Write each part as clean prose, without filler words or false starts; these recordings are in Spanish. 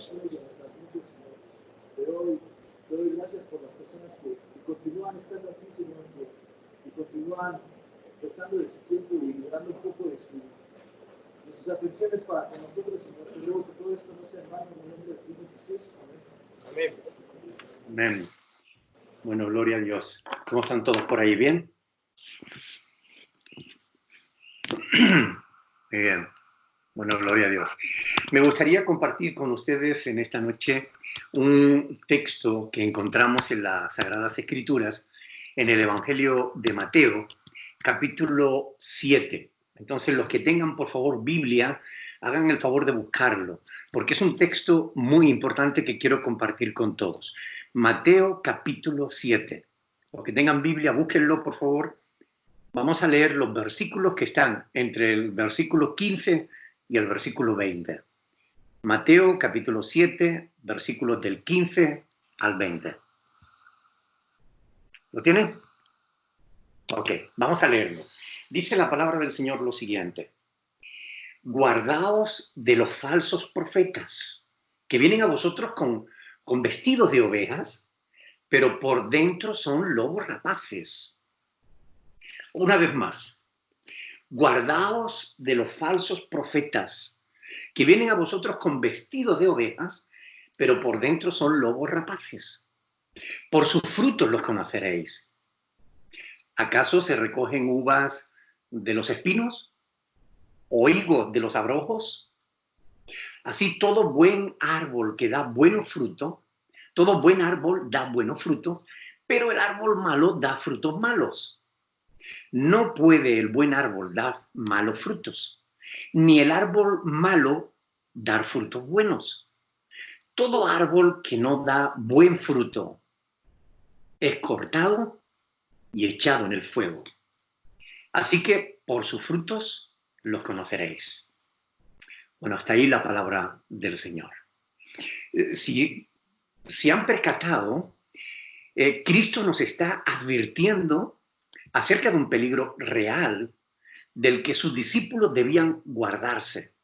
corazones y en nuestras mentes, Señor. Te doy gracias por las personas que continúan estando aquí, Señor, que continúan prestando de su tiempo y dando un poco de sus atenciones para con nosotros, Señor. Te ruego que todo esto no sea en vano, en el nombre de Cristo Jesús. Amén. Amén. Bueno, gloria a Dios. ¿Cómo están todos por ahí? ¿Bien? Muy bien. Bueno, gloria a Dios. Me gustaría compartir con ustedes en esta noche un texto que encontramos en las Sagradas Escrituras, en el Evangelio de Mateo, capítulo 7. Entonces, los que tengan, por favor, Biblia, hagan el favor de buscarlo, porque es un texto muy importante que quiero compartir con todos. Mateo, capítulo 7. Los que tengan Biblia, búsquenlo, por favor. Vamos a leer los versículos que están entre el versículo 15 y el versículo 20. Mateo, capítulo 7, versículos del 15 al 20. ¿Lo tienen? Ok, vamos a leerlo. Dice la palabra del Señor lo siguiente. Guardaos de los falsos profetas, que vienen a vosotros con vestidos de ovejas, pero por dentro son lobos rapaces. Una vez más, guardaos de los falsos profetas, que vienen a vosotros con vestidos de ovejas, pero por dentro son lobos rapaces. Por sus frutos los conoceréis. ¿Acaso se recogen uvas de los espinos o higos de los abrojos? Así todo buen árbol que da buen fruto, todo buen árbol da buenos frutos, pero el árbol malo da frutos malos. No puede el buen árbol dar malos frutos, ni el árbol malo dar frutos buenos. Todo árbol que no da buen fruto es cortado y echado en el fuego. Así que por sus frutos los conoceréis. Bueno, hasta ahí la palabra del Señor. Si han percatado, Cristo nos está advirtiendo acerca de un peligro real del que sus discípulos debían guardarse.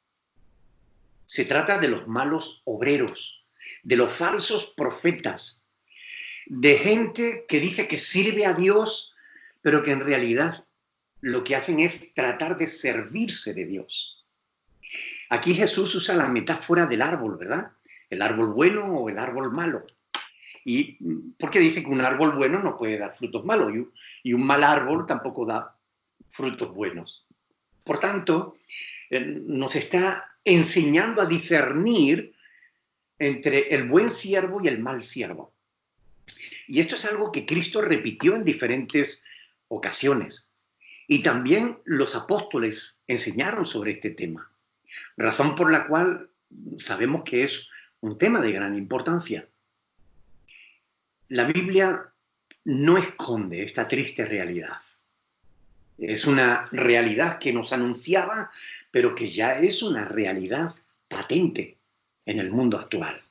Se trata de los malos obreros, de los falsos profetas, de gente que dice que sirve a Dios, pero que en realidad lo que hacen es tratar de servirse de Dios. Aquí Jesús usa la metáfora del árbol, ¿verdad? El árbol bueno o el árbol malo. ¿Y por qué dice que un árbol bueno no puede dar frutos malos? Y un mal árbol tampoco da frutos buenos. Por tanto, nos está enseñando a discernir entre el buen siervo y el mal siervo. Y esto es algo que Cristo repitió en diferentes ocasiones. Y también los apóstoles enseñaron sobre este tema, razón por la cual sabemos que es un tema de gran importancia. La Biblia no esconde esta triste realidad. Es una realidad que nos anunciaba, pero que ya es una realidad patente en el mundo actual.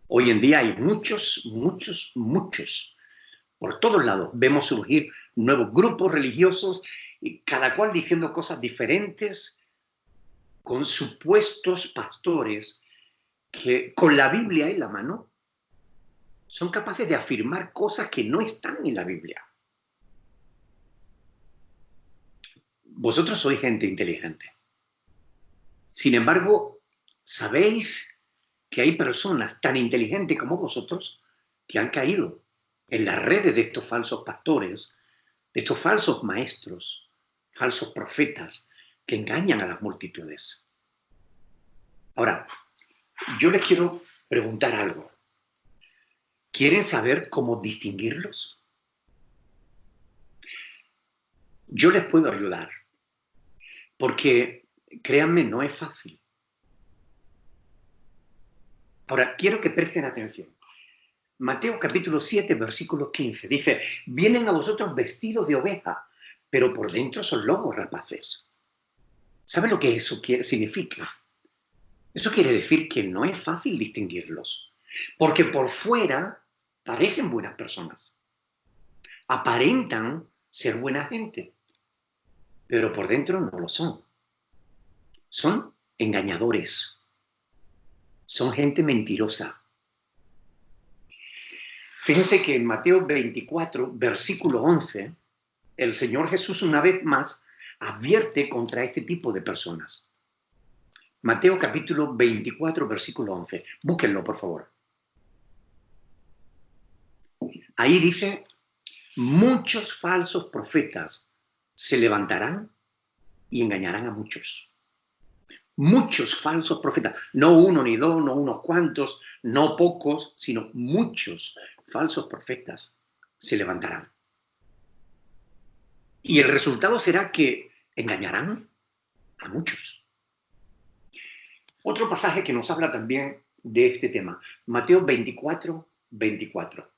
Hoy en día hay muchos, por todos lados vemos surgir nuevos grupos religiosos, y cada cual diciendo cosas diferentes, con supuestos pastores que con la Biblia en la mano son capaces de afirmar cosas que no están en la Biblia. Vosotros sois gente inteligente. Sin embargo, sabéis que hay personas tan inteligentes como vosotros que han caído en las redes de estos falsos pastores, de estos falsos maestros, falsos profetas que engañan a las multitudes. Ahora, yo les quiero preguntar algo. ¿Quieren saber cómo distinguirlos? Yo les puedo ayudar, porque créanme, no es fácil. Ahora, quiero que presten atención. Mateo capítulo 7, versículo 15, dice, vienen a vosotros vestidos de oveja, pero por dentro son lobos rapaces. ¿Saben lo que eso significa? Eso quiere decir que no es fácil distinguirlos, porque por fuera parecen buenas personas, aparentan ser buena gente, pero por dentro no lo son. Son engañadores. Son gente mentirosa. Fíjense que en Mateo 24, versículo 11, el Señor Jesús una vez más advierte contra este tipo de personas. Mateo capítulo 24, versículo 11. Búsquenlo, por favor. Ahí dice, muchos falsos profetas se levantarán y engañarán a muchos. Muchos falsos profetas, no uno ni dos, no unos cuantos, no pocos, sino muchos falsos profetas se levantarán. Y el resultado será que engañarán a muchos. Otro pasaje que nos habla también de este tema, Mateo 24, 24.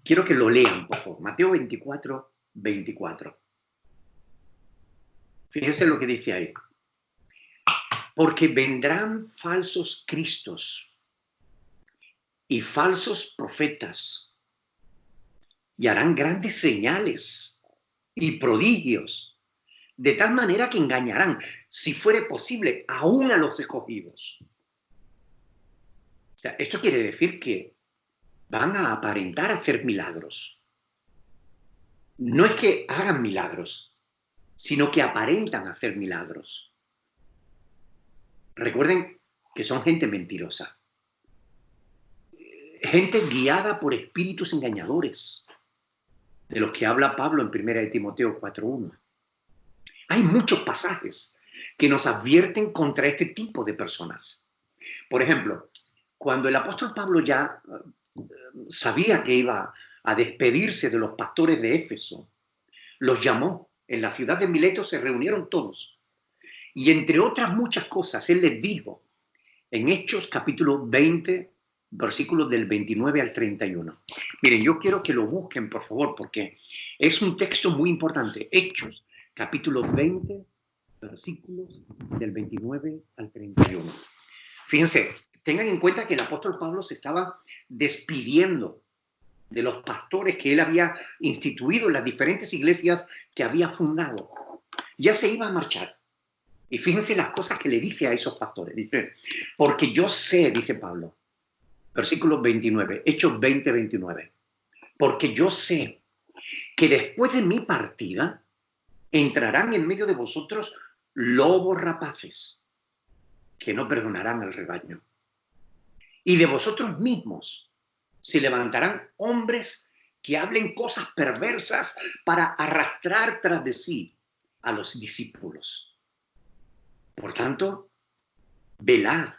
Quiero que lo lean, por favor. Mateo 24, 24. Fíjense lo que dice ahí. Porque vendrán falsos cristos y falsos profetas y harán grandes señales y prodigios, de tal manera que engañarán, si fuere posible, aún a los escogidos. O sea, esto quiere decir que van a aparentar hacer milagros. No es que hagan milagros, sino que aparentan hacer milagros. Recuerden que son gente mentirosa. Gente guiada por espíritus engañadores, de los que habla Pablo en 1 de Timoteo 4:1. Hay muchos pasajes que nos advierten contra este tipo de personas. Por ejemplo, cuando el apóstol Pablo ya sabía que iba a despedirse de los pastores de Éfeso, los llamó. En la ciudad de Mileto se reunieron todos. Y entre otras muchas cosas, él les dijo, en Hechos capítulo 20, versículos del 29 al 31. Miren, yo quiero que lo busquen, por favor, porque es un texto muy importante. Hechos capítulo 20, versículos del 29 al 31. Fíjense, tengan en cuenta que el apóstol Pablo se estaba despidiendo de los pastores que él había instituido en las diferentes iglesias que había fundado. Ya se iba a marchar. Y fíjense las cosas que le dice a esos pastores. Dice, porque yo sé, dice Pablo, versículo 29, Hechos 20, 29. Porque yo sé que después de mi partida entrarán en medio de vosotros lobos rapaces que no perdonarán al rebaño. Y de vosotros mismos se levantarán hombres que hablen cosas perversas para arrastrar tras de sí a los discípulos. Por tanto, velad,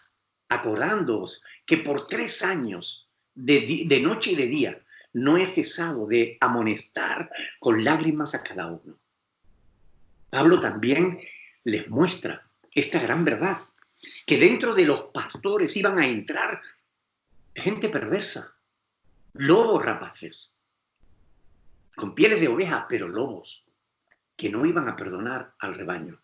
acordándoos que por 3 años, de noche y de día, no he cesado de amonestar con lágrimas a cada uno. Pablo también les muestra esta gran verdad, que dentro de los pastores iban a entrar gente perversa, lobos rapaces, con pieles de oveja, pero lobos, que no iban a perdonar al rebaño.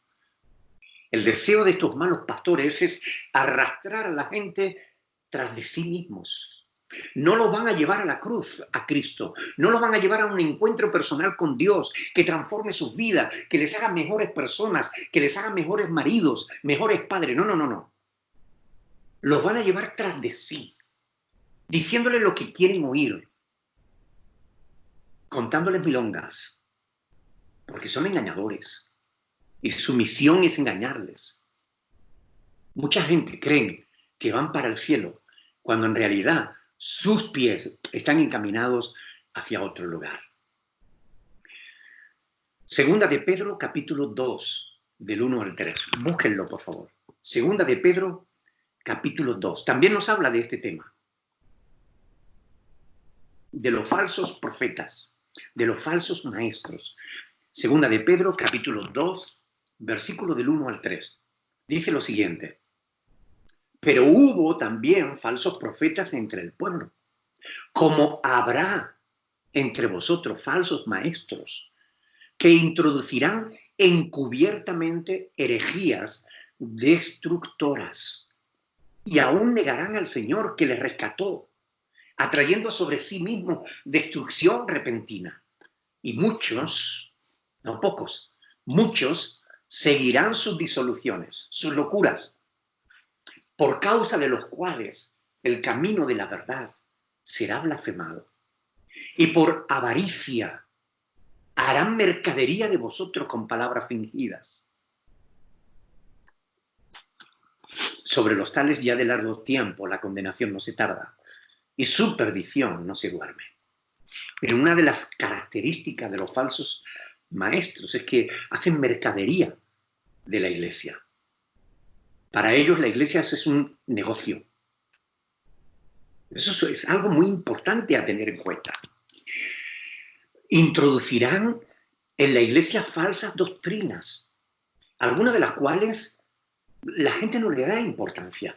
El deseo de estos malos pastores es arrastrar a la gente tras de sí mismos. No los van a llevar a la cruz, a Cristo. No los van a llevar a un encuentro personal con Dios que transforme sus vidas, que les haga mejores personas, que les haga mejores maridos, mejores padres. No, no, no, no. Los van a llevar tras de sí, diciéndoles lo que quieren oír, contándoles milongas, porque son engañadores. Y su misión es engañarles. Mucha gente cree que van para el cielo, cuando en realidad sus pies están encaminados hacia otro lugar. Segunda de Pedro, capítulo 2, del 1 al 3. Búsquenlo, por favor. Segunda de Pedro, capítulo 2. También nos habla de este tema. De los falsos profetas, de los falsos maestros. Segunda de Pedro, capítulo 2, versículo del 1 al 3. Dice lo siguiente. Pero hubo también falsos profetas entre el pueblo, como habrá entre vosotros falsos maestros, que introducirán encubiertamente herejías destructoras, y aún negarán al Señor que les rescató, atrayendo sobre sí mismo destrucción repentina. Y muchos, no pocos, muchos seguirán sus disoluciones, sus locuras, por causa de los cuales el camino de la verdad será blasfemado. Y por avaricia harán mercadería de vosotros con palabras fingidas. Sobre los tales ya de largo tiempo la condenación no se tarda y su perdición no se duerme. Pero una de las características de los falsos maestros es que hacen mercadería de la iglesia. Para ellos la iglesia es un negocio. Eso es algo muy importante a tener en cuenta. Introducirán en la iglesia falsas doctrinas, algunas de las cuales la gente no le da importancia.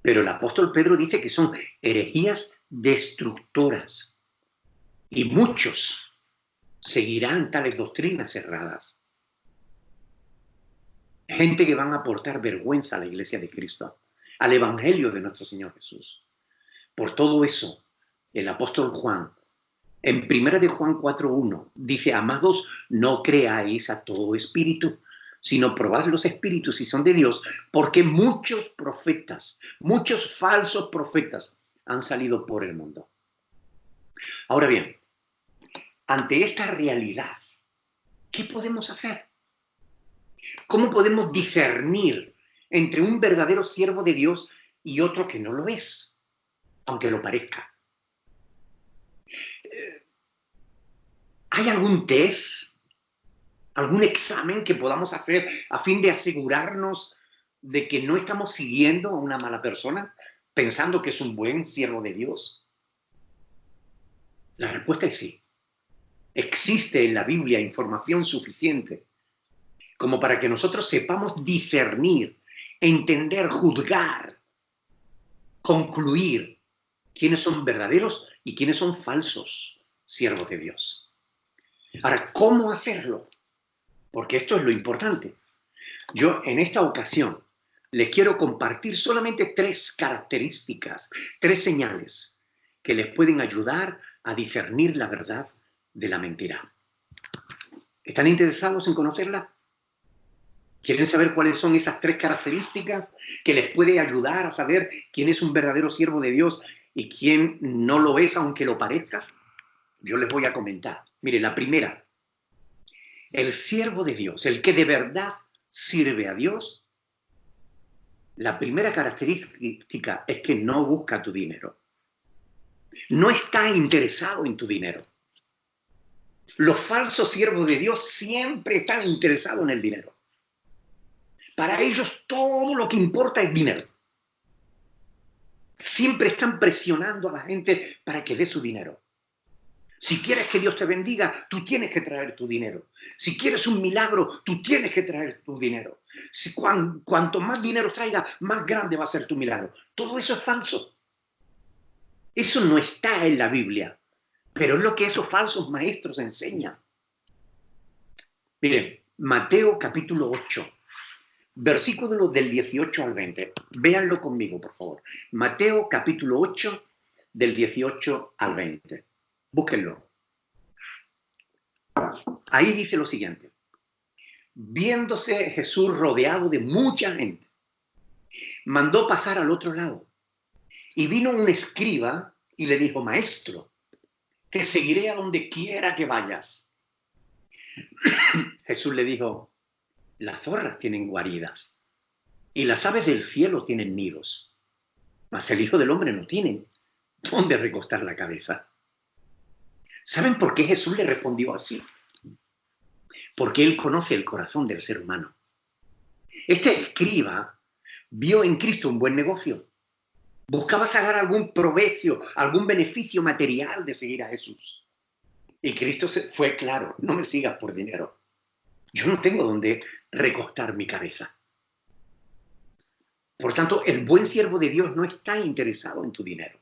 Pero el apóstol Pedro dice que son herejías destructoras y muchos seguirán tales doctrinas erradas. Gente que van a aportar vergüenza a la iglesia de Cristo, al evangelio de nuestro Señor Jesús. Por todo eso, el apóstol Juan, en 1 de Juan 4:1, dice: amados, no creáis a todo espíritu, sino probad los espíritus si son de Dios, porque muchos profetas, muchos falsos profetas han salido por el mundo. Ahora bien, ante esta realidad, ¿qué podemos hacer? ¿Cómo podemos discernir entre un verdadero siervo de Dios y otro que no lo es, aunque lo parezca? ¿Hay algún test, algún examen que podamos hacer a fin de asegurarnos de que no estamos siguiendo a una mala persona, pensando que es un buen siervo de Dios? La respuesta es sí. Existe en la Biblia información suficiente como para que nosotros sepamos discernir, entender, juzgar, concluir quiénes son verdaderos y quiénes son falsos siervos de Dios. Ahora, ¿cómo hacerlo? Porque esto es lo importante. Yo en esta ocasión les quiero compartir solamente 3 características, 3 señales que les pueden ayudar a discernir la verdad de la mentira. ¿Están interesados en conocerla? ¿Quieren saber cuáles son esas 3 características que les puede ayudar a saber quién es un verdadero siervo de Dios y quién no lo es, aunque lo parezca? Yo les voy a comentar. Mire, la primera: el siervo de Dios, el que de verdad sirve a Dios, la primera característica es que no busca tu dinero. No está interesado en tu dinero. Los falsos siervos de Dios siempre están interesados en el dinero. Para ellos todo lo que importa es dinero. Siempre están presionando a la gente para que dé su dinero. Si quieres que Dios te bendiga, tú tienes que traer tu dinero. Si quieres un milagro, tú tienes que traer tu dinero. Cuanto más dinero traiga, más grande va a ser tu milagro. Todo eso es falso. Eso no está en la Biblia, pero es lo que esos falsos maestros enseñan. Miren, Mateo capítulo 8, versículos del 18 al 20. Véanlo conmigo, por favor. Mateo capítulo 8, del 18 al 20. Búsquenlo. Ahí dice lo siguiente: viéndose Jesús rodeado de mucha gente, mandó pasar al otro lado. Y vino un escriba y le dijo: maestro, te seguiré a donde quiera que vayas. Jesús le dijo: las zorras tienen guaridas y las aves del cielo tienen nidos, mas el Hijo del Hombre no tiene dónde recostar la cabeza. ¿Saben por qué Jesús le respondió así? Porque Él conoce el corazón del ser humano. Este escriba vio en Cristo un buen negocio. Buscaba sacar algún provecho, algún beneficio material de seguir a Jesús. Y Cristo fue claro: no me sigas por dinero. Yo no tengo dónde recostar mi cabeza. Por tanto, el buen siervo de Dios no está interesado en tu dinero.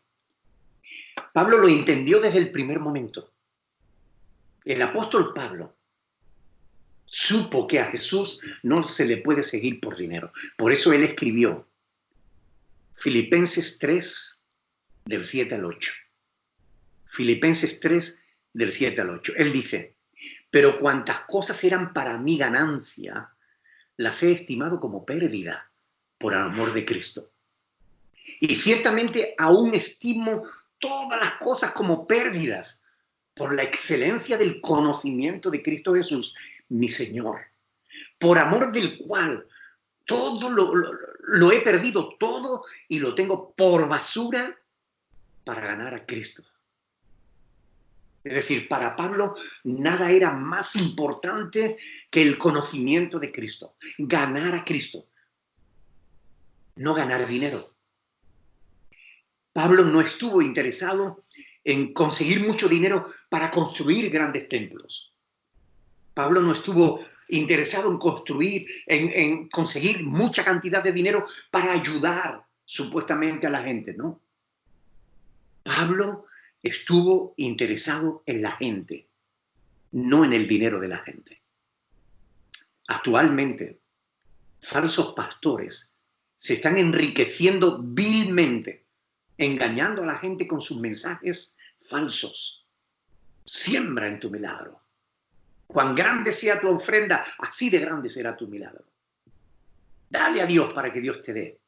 Pablo lo entendió desde el primer momento. El apóstol Pablo supo que a Jesús no se le puede seguir por dinero. Por eso él escribió Filipenses 3, del 7 al 8. Filipenses 3, del 7 al 8. Él dice: pero cuantas cosas eran para mí ganancia, las he estimado como pérdida por amor de Cristo. Y ciertamente aún estimo todas las cosas como pérdidas por la excelencia del conocimiento de Cristo Jesús, mi Señor, por amor del cual todo lo he perdido todo y lo tengo por basura para ganar a Cristo. Es decir, para Pablo nada era más importante que el conocimiento de Cristo, ganar a Cristo, no ganar dinero. Pablo no estuvo interesado en conseguir mucho dinero para construir grandes templos. Pablo no estuvo interesado en construir, en conseguir mucha cantidad de dinero para ayudar supuestamente a la gente, ¿no? Pablo estuvo interesado en la gente, no en el dinero de la gente. Actualmente, falsos pastores se están enriqueciendo vilmente, engañando a la gente con sus mensajes falsos. Siembra en tu milagro. Cuán grande sea tu ofrenda, así de grande será tu milagro. Dale a Dios para que Dios te dé.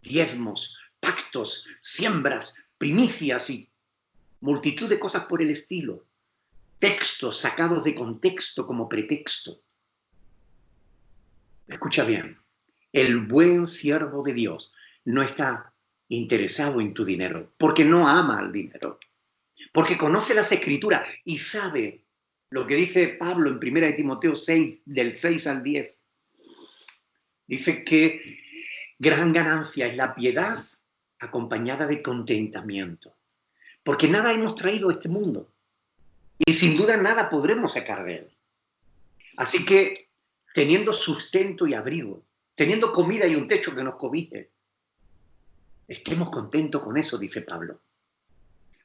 Diezmos, pactos, siembras, primicias y multitud de cosas por el estilo. Textos sacados de contexto como pretexto. Escucha bien, el buen siervo de Dios no está interesado en tu dinero, porque no ama al dinero, porque conoce las Escrituras y sabe lo que dice Pablo en 1 Timoteo 6, del 6 al 10. Dice que gran ganancia es la piedad acompañada de contentamiento, porque nada hemos traído a este mundo y sin duda nada podremos sacar de él. Así que teniendo sustento y abrigo, teniendo comida y un techo que nos cobije, estemos contentos con eso, dice Pablo.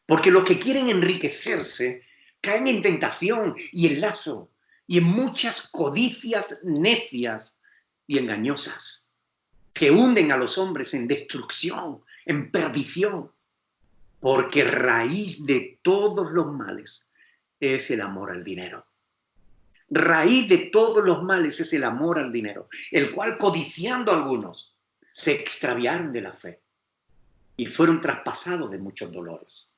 Porque los que quieren enriquecerse caen en tentación y en lazo y en muchas codicias necias y engañosas que hunden a los hombres en destrucción, en perdición. Porque raíz de todos los males es el amor al dinero. Raíz de todos los males es el amor al dinero, el cual codiciando algunos se extraviaron de la fe y fueron traspasados de muchos dolores.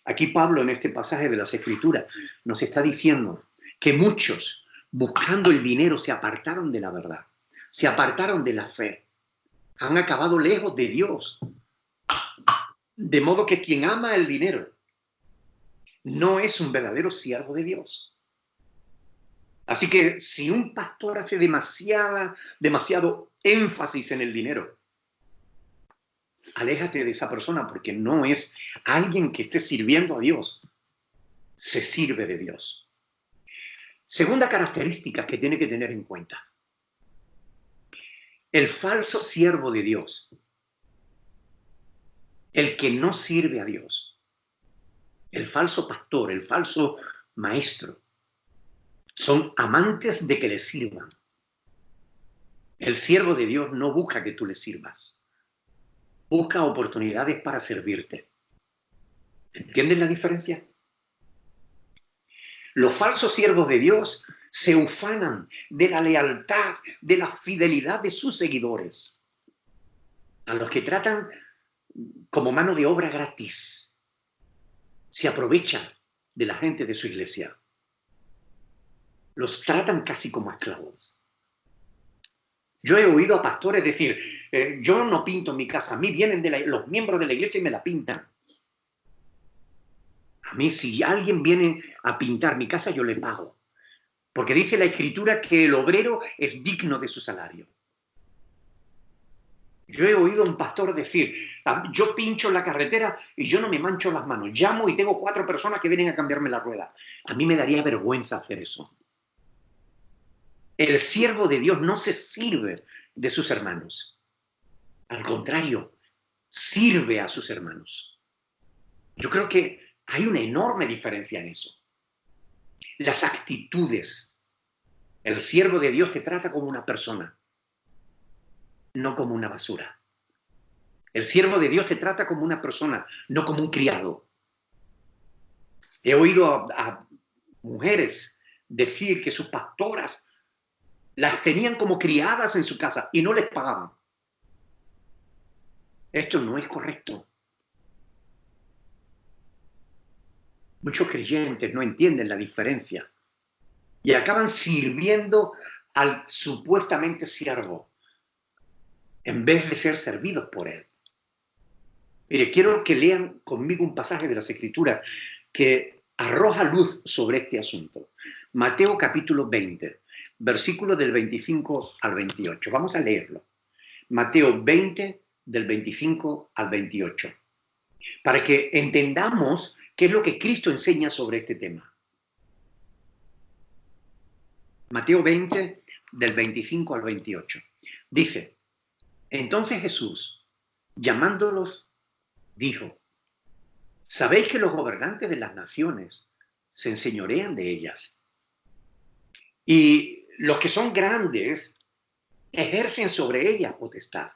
Aquí Pablo en este pasaje de las Escrituras nos está diciendo que muchos buscando el dinero se apartaron de la verdad, se apartaron de la fe, han acabado lejos de Dios. De modo que quien ama el dinero no es un verdadero siervo de Dios. Así que si un pastor hace demasiado énfasis en el dinero, aléjate de esa persona porque no es alguien que esté sirviendo a Dios. Se sirve de Dios. Segunda característica que tiene que tener en cuenta. El falso siervo de Dios, el que no sirve a Dios, el falso pastor, el falso maestro, son amantes de que le sirvan. El siervo de Dios no busca que tú le sirvas. Busca oportunidades para servirte. ¿Entienden la diferencia? Los falsos siervos de Dios se ufanan de la lealtad, de la fidelidad de sus seguidores, a los que tratan como mano de obra gratis. Se aprovechan de la gente de su iglesia. Los tratan casi como esclavos. Yo he oído a pastores decir, yo no pinto mi casa, a mí vienen los miembros de la iglesia y me la pintan. A mí si alguien viene a pintar mi casa, yo le pago. Porque dice la Escritura que el obrero es digno de su salario. Yo he oído a un pastor decir, yo pincho la carretera y yo no me mancho las manos. Llamo y tengo 4 personas que vienen a cambiarme la rueda. A mí me daría vergüenza hacer eso. El siervo de Dios no se sirve de sus hermanos. Al contrario, sirve a sus hermanos. Yo creo que hay una enorme diferencia en eso. Las actitudes. El siervo de Dios te trata como una persona, no como una basura. El siervo de Dios te trata como una persona, no como un criado. He oído a mujeres decir que sus pastoras Las tenían como criadas en su casa y no les pagaban. Esto no es correcto. Muchos creyentes no entienden la diferencia y acaban sirviendo al supuestamente siervo en vez de ser servidos por él. Mire, quiero que lean conmigo un pasaje de las Escrituras que arroja luz sobre este asunto. Mateo capítulo 20, versículos del 25 al 28. Vamos a leerlo. Mateo 20, del 25 al 28. Para que entendamos qué es lo que Cristo enseña sobre este tema. Mateo 20, del 25 al 28. Dice, entonces Jesús, llamándolos, dijo, ¿sabéis que los gobernantes de las naciones se enseñorean de ellas? Y los que son grandes ejercen sobre ellas potestad.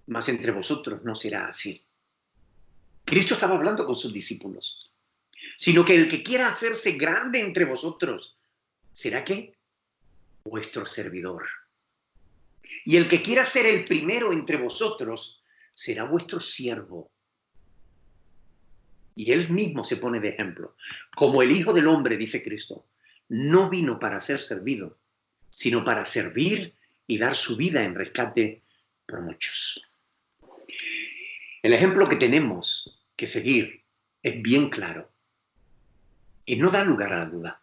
Mas entre vosotros no será así. Cristo estaba hablando con sus discípulos. Sino que el que quiera hacerse grande entre vosotros, ¿será qué? Vuestro servidor. Y el que quiera ser el primero entre vosotros, será vuestro siervo. Y él mismo se pone de ejemplo. Como el Hijo del Hombre, dice Cristo, no vino para ser servido, sino para servir y dar su vida en rescate por muchos. El ejemplo que tenemos que seguir es bien claro y no da lugar a la duda.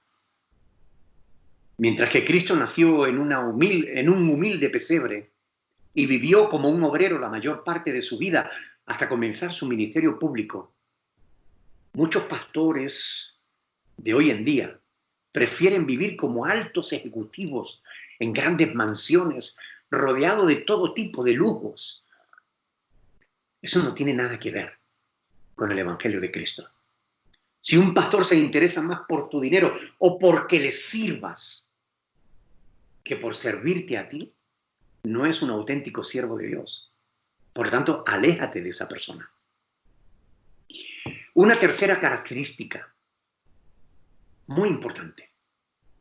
Mientras que Cristo nació en un humilde pesebre y vivió como un obrero la mayor parte de su vida hasta comenzar su ministerio público, muchos pastores de hoy en día prefieren vivir como altos ejecutivos en grandes mansiones, rodeados de todo tipo de lujos. Eso no tiene nada que ver con el Evangelio de Cristo. Si un pastor se interesa más por tu dinero o porque le sirvas que por servirte a ti, no es un auténtico siervo de Dios. Por lo tanto, aléjate de esa persona. Una tercera característica muy importante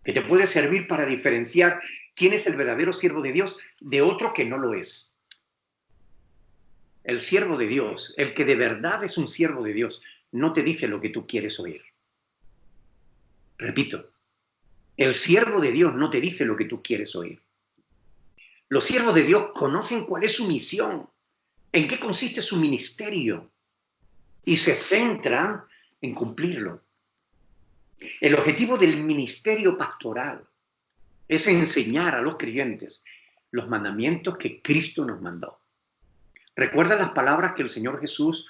que te puede servir para diferenciar quién es el verdadero siervo de Dios de otro que no lo es. El siervo de Dios, el que de verdad es un siervo de Dios, no te dice lo que tú quieres oír. Repito, el siervo de Dios no te dice lo que tú quieres oír. Los siervos de Dios conocen cuál es su misión, en qué consiste su ministerio y se centran en cumplirlo. El objetivo del ministerio pastoral es enseñar a los creyentes los mandamientos que Cristo nos mandó. ¿Recuerda las palabras que el Señor Jesús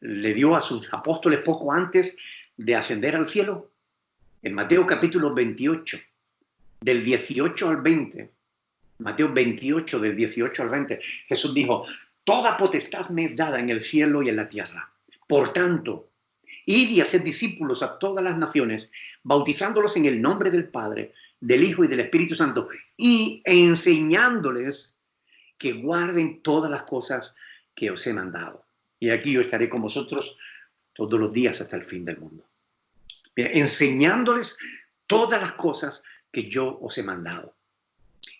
le dio a sus apóstoles poco antes de ascender al cielo? En Mateo capítulo 28, del 18 al 20, Mateo 28, del 18 al 20, Jesús dijo, toda potestad me es dada en el cielo y en la tierra. Por tanto, id y haced discípulos a todas las naciones, bautizándolos en el nombre del Padre, del Hijo y del Espíritu Santo, y enseñándoles que guarden todas las cosas que os he mandado. Y aquí yo estaré con vosotros todos los días hasta el fin del mundo. Mira, enseñándoles todas las cosas que yo os he mandado.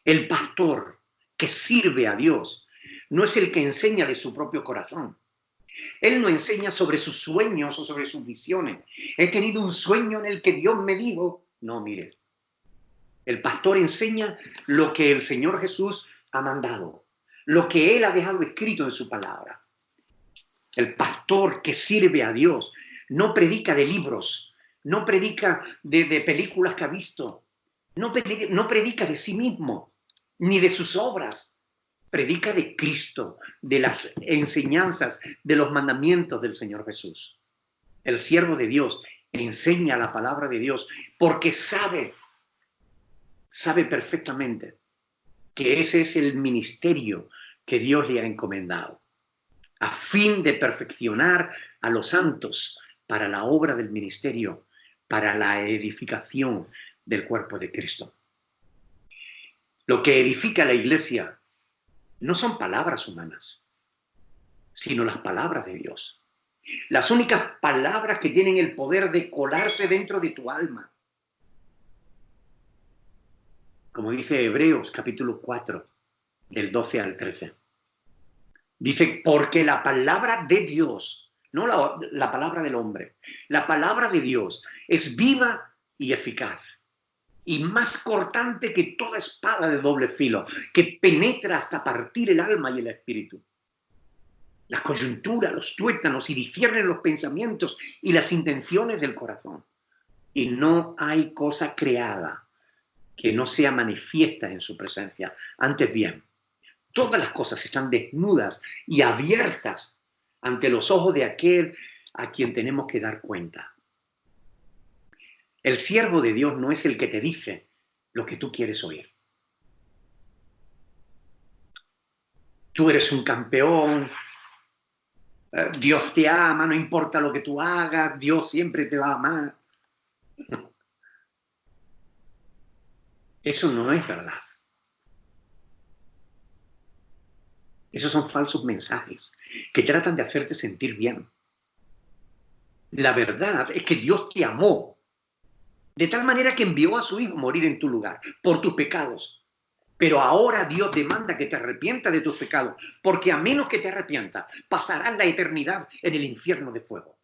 El pastor que sirve a Dios no es el que enseña de su propio corazón. Él no enseña sobre sus sueños o sobre sus visiones. He tenido un sueño en el que Dios me dijo. No, mire. El pastor enseña lo que el Señor Jesús ha mandado, lo que Él ha dejado escrito en su palabra. El pastor que sirve a Dios no predica de libros, no predica de películas que ha visto, no predica de sí mismo, ni de sus obras. Predica de Cristo, de las enseñanzas, de los mandamientos del Señor Jesús. El siervo de Dios enseña la palabra de Dios porque sabe perfectamente que ese es el ministerio que Dios le ha encomendado, a fin de perfeccionar a los santos para la obra del ministerio, para la edificación del cuerpo de Cristo. Lo que edifica la iglesia no son palabras humanas, sino las palabras de Dios. Las únicas palabras que tienen el poder de colarse dentro de tu alma, como dice Hebreos capítulo 4, del 12 al 13. Dice, porque la palabra de Dios, no la palabra del hombre, la palabra de Dios es viva y eficaz y más cortante que toda espada de doble filo, que penetra hasta partir el alma y el espíritu, las coyunturas, los tuétanos, y discierne los pensamientos y las intenciones del corazón. Y no hay cosa creada que no sea manifiesta en su presencia. Antes bien, todas las cosas están desnudas y abiertas ante los ojos de aquel a quien tenemos que dar cuenta. El siervo de Dios no es el que te dice lo que tú quieres oír. Tú eres un campeón, Dios te ama, no importa lo que tú hagas, Dios siempre te va a amar. Eso no es verdad. Esos son falsos mensajes que tratan de hacerte sentir bien. La verdad es que Dios te amó de tal manera que envió a su Hijo a morir en tu lugar por tus pecados. Pero ahora Dios demanda que te arrepientas de tus pecados, porque a menos que te arrepientas, pasarás la eternidad en el infierno de fuego.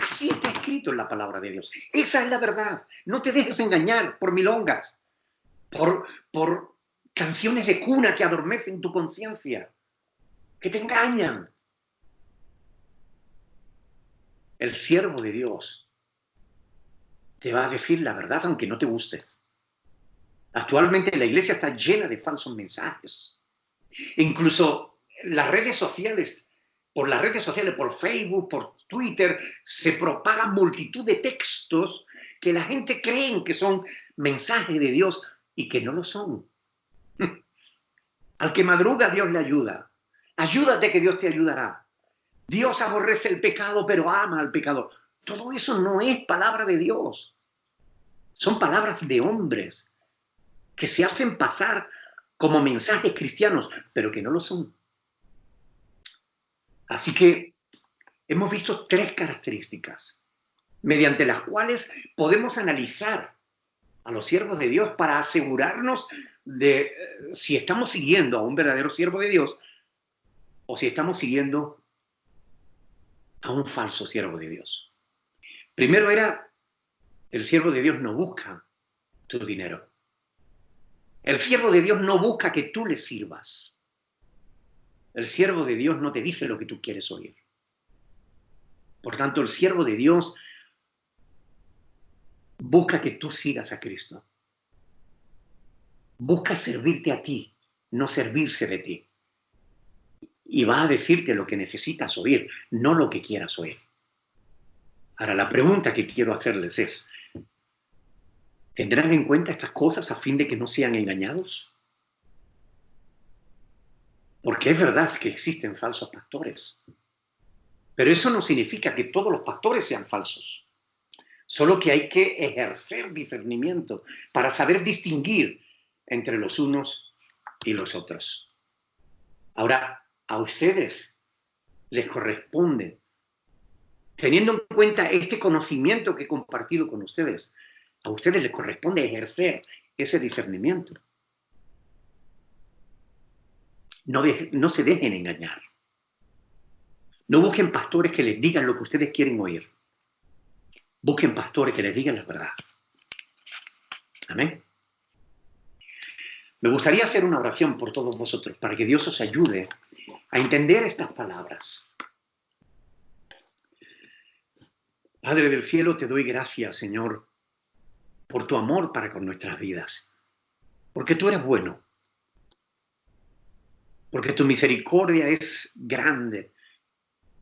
Así está escrito en la palabra de Dios. Esa es la verdad. No te dejes engañar por milongas, por canciones de cuna que adormecen tu conciencia, que te engañan. El siervo de Dios te va a decir la verdad aunque no te guste. Actualmente la iglesia está llena de falsos mensajes. Incluso las redes sociales, por Facebook, por Twitter, se propagan multitud de textos que la gente cree que son mensajes de Dios y que no lo son. Al que madruga, Dios le ayuda. Ayúdate que Dios te ayudará. Dios aborrece el pecado, pero ama al pecador. Todo eso no es palabra de Dios. Son palabras de hombres que se hacen pasar como mensajes cristianos, pero que no lo son. Así que hemos visto tres características mediante las cuales podemos analizar a los siervos de Dios para asegurarnos de si estamos siguiendo a un verdadero siervo de Dios o si estamos siguiendo a un falso siervo de Dios. Primero era, el siervo de Dios no busca tu dinero. El siervo de Dios no busca que tú le sirvas. El siervo de Dios no te dice lo que tú quieres oír. Por tanto, el siervo de Dios busca que tú sigas a Cristo. Busca servirte a ti, no servirse de ti. Y va a decirte lo que necesitas oír, no lo que quieras oír. Ahora, la pregunta que quiero hacerles es, ¿tendrán en cuenta estas cosas a fin de que no sean engañados? Porque es verdad que existen falsos pastores, pero eso no significa que todos los pastores sean falsos. Solo que hay que ejercer discernimiento para saber distinguir entre los unos y los otros. Ahora, a ustedes les corresponde, teniendo en cuenta este conocimiento que he compartido con ustedes, a ustedes les corresponde ejercer ese discernimiento. No se dejen engañar. No busquen pastores que les digan lo que ustedes quieren oír. Busquen pastores que les digan la verdad. Amén. Me gustaría hacer una oración por todos vosotros para que Dios os ayude a entender estas palabras. Padre del cielo, te doy gracias, Señor, por tu amor para con nuestras vidas. Porque tú eres bueno. Porque tu misericordia es grande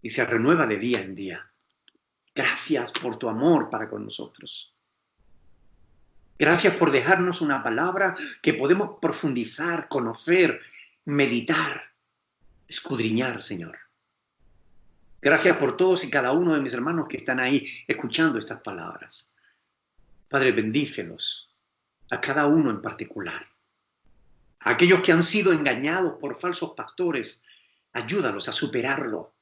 y se renueva de día en día. Gracias por tu amor para con nosotros. Gracias por dejarnos una palabra que podemos profundizar, conocer, meditar, escudriñar, Señor. Gracias por todos y cada uno de mis hermanos que están ahí escuchando estas palabras. Padre, bendícelos, a cada uno en particular. A aquellos que han sido engañados por falsos pastores, ayúdalos a superarlo.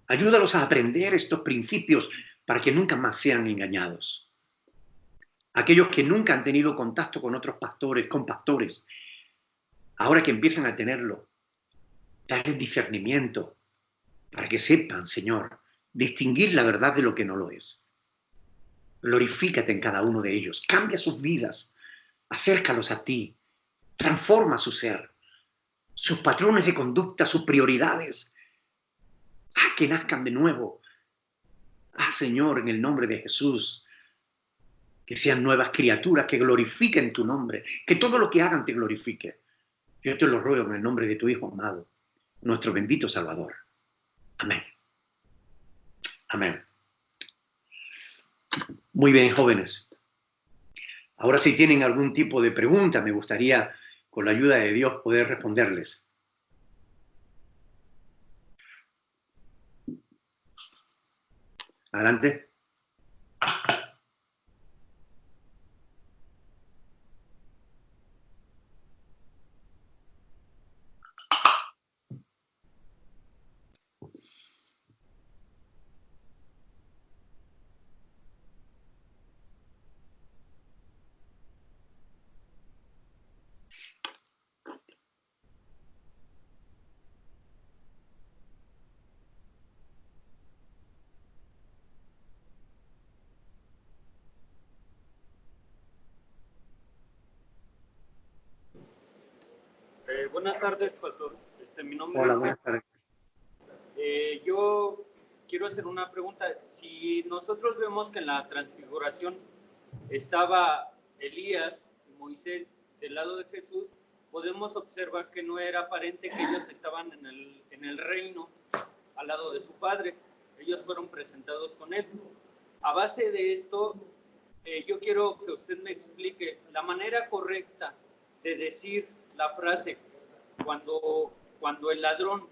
Ayúdalos a aprender estos principios para que nunca más sean engañados. aquellos que nunca han tenido contacto con otros pastores, con pastores, ahora que empiezan a tenerlo, darles discernimiento para que sepan, Señor, distinguir la verdad de lo que no lo es. Glorifícate en cada uno de ellos, cambia sus vidas, acércalos a ti, transforma su ser, sus patrones de conducta, sus prioridades. Haz que nazcan de nuevo. Señor, en el nombre de Jesús, que sean nuevas criaturas, que glorifiquen tu nombre, que todo lo que hagan te glorifique. Yo te lo ruego en el nombre de tu Hijo amado, nuestro bendito Salvador. Amén. Amén. Muy bien, jóvenes. Ahora, si tienen algún tipo de pregunta, me gustaría, con la ayuda de Dios, poder responderles. Adelante. Buenas tardes, pastor. Mi nombre Hola, es... buenas tardes. Yo quiero hacer una pregunta. Si nosotros vemos que en la transfiguración estaba Elías y Moisés del lado de Jesús, podemos observar que no era aparente que ellos estaban en el reino al lado de su padre. Ellos fueron presentados con él. A base de esto, yo quiero que usted me explique la manera correcta de decir la frase cuando el ladrón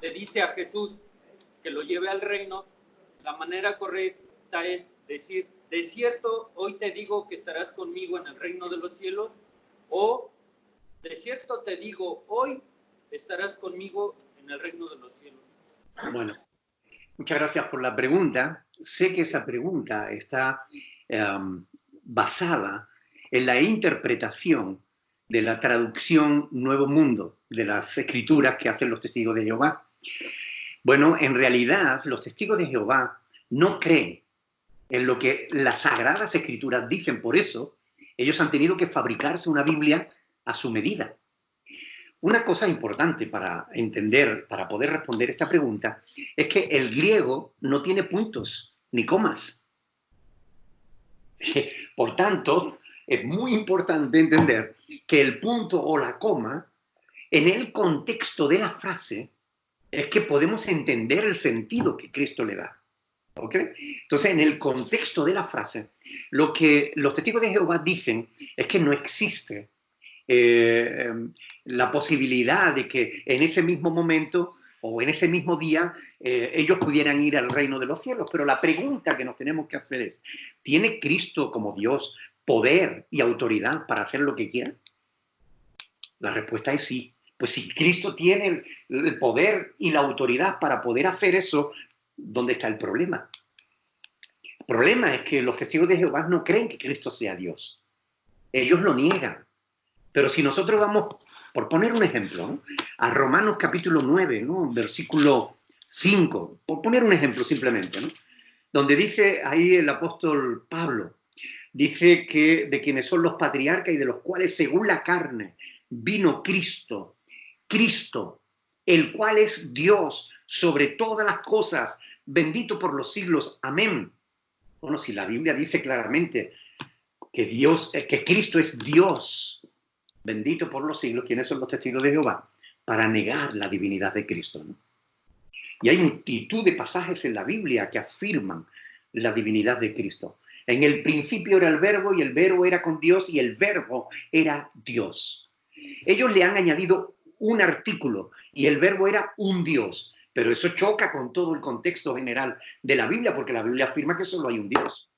le dice a Jesús que lo lleve al reino. La manera correcta es decir: de cierto, hoy te digo que estarás conmigo en el reino de los cielos, o de cierto te digo, hoy estarás conmigo en el reino de los cielos. Bueno, muchas gracias por la pregunta. Sé que esa pregunta está basada en la interpretación de la traducción Nuevo Mundo de las escrituras que hacen los testigos de Jehová. Bueno, en realidad los testigos de Jehová no creen en lo que las sagradas escrituras dicen. Por eso ellos han tenido que fabricarse una Biblia a su medida. Una cosa importante para entender, para poder responder esta pregunta, es que el griego no tiene puntos ni comas. Por tanto, es muy importante entender que el punto o la coma, en el contexto de la frase, es que podemos entender el sentido que Cristo le da. ¿Ok? Entonces, en el contexto de la frase, lo que los testigos de Jehová dicen es que no existe la posibilidad de que en ese mismo momento o en ese mismo día ellos pudieran ir al reino de los cielos. Pero la pregunta que nos tenemos que hacer es: ¿tiene Cristo como Dios poder y autoridad para hacer lo que quiera? La respuesta es sí. Pues si Cristo tiene el poder y la autoridad para poder hacer eso, ¿dónde está el problema? El problema es que los testigos de Jehová no creen que Cristo sea Dios. Ellos lo niegan. Pero si nosotros vamos, por poner un ejemplo, ¿no?, a Romanos capítulo 9, ¿no?, versículo 5, por poner un ejemplo simplemente, ¿no?, donde dice ahí el apóstol Pablo, dice que de quienes son los patriarcas y de los cuales según la carne vino Cristo, el cual es Dios sobre todas las cosas, bendito por los siglos, amén. Bueno, si la Biblia dice claramente que Cristo es Dios, bendito por los siglos, ¿quiénes son los testigos de Jehová? Para negar la divinidad de Cristo, ¿no? Y hay multitud de pasajes en la Biblia que afirman la divinidad de Cristo. En el principio era el verbo, y el verbo era con Dios, y el verbo era Dios. Ellos le han añadido un artículo, y el verbo era un Dios. Pero eso choca con todo el contexto general de la Biblia, porque la Biblia afirma que solo hay un Dios.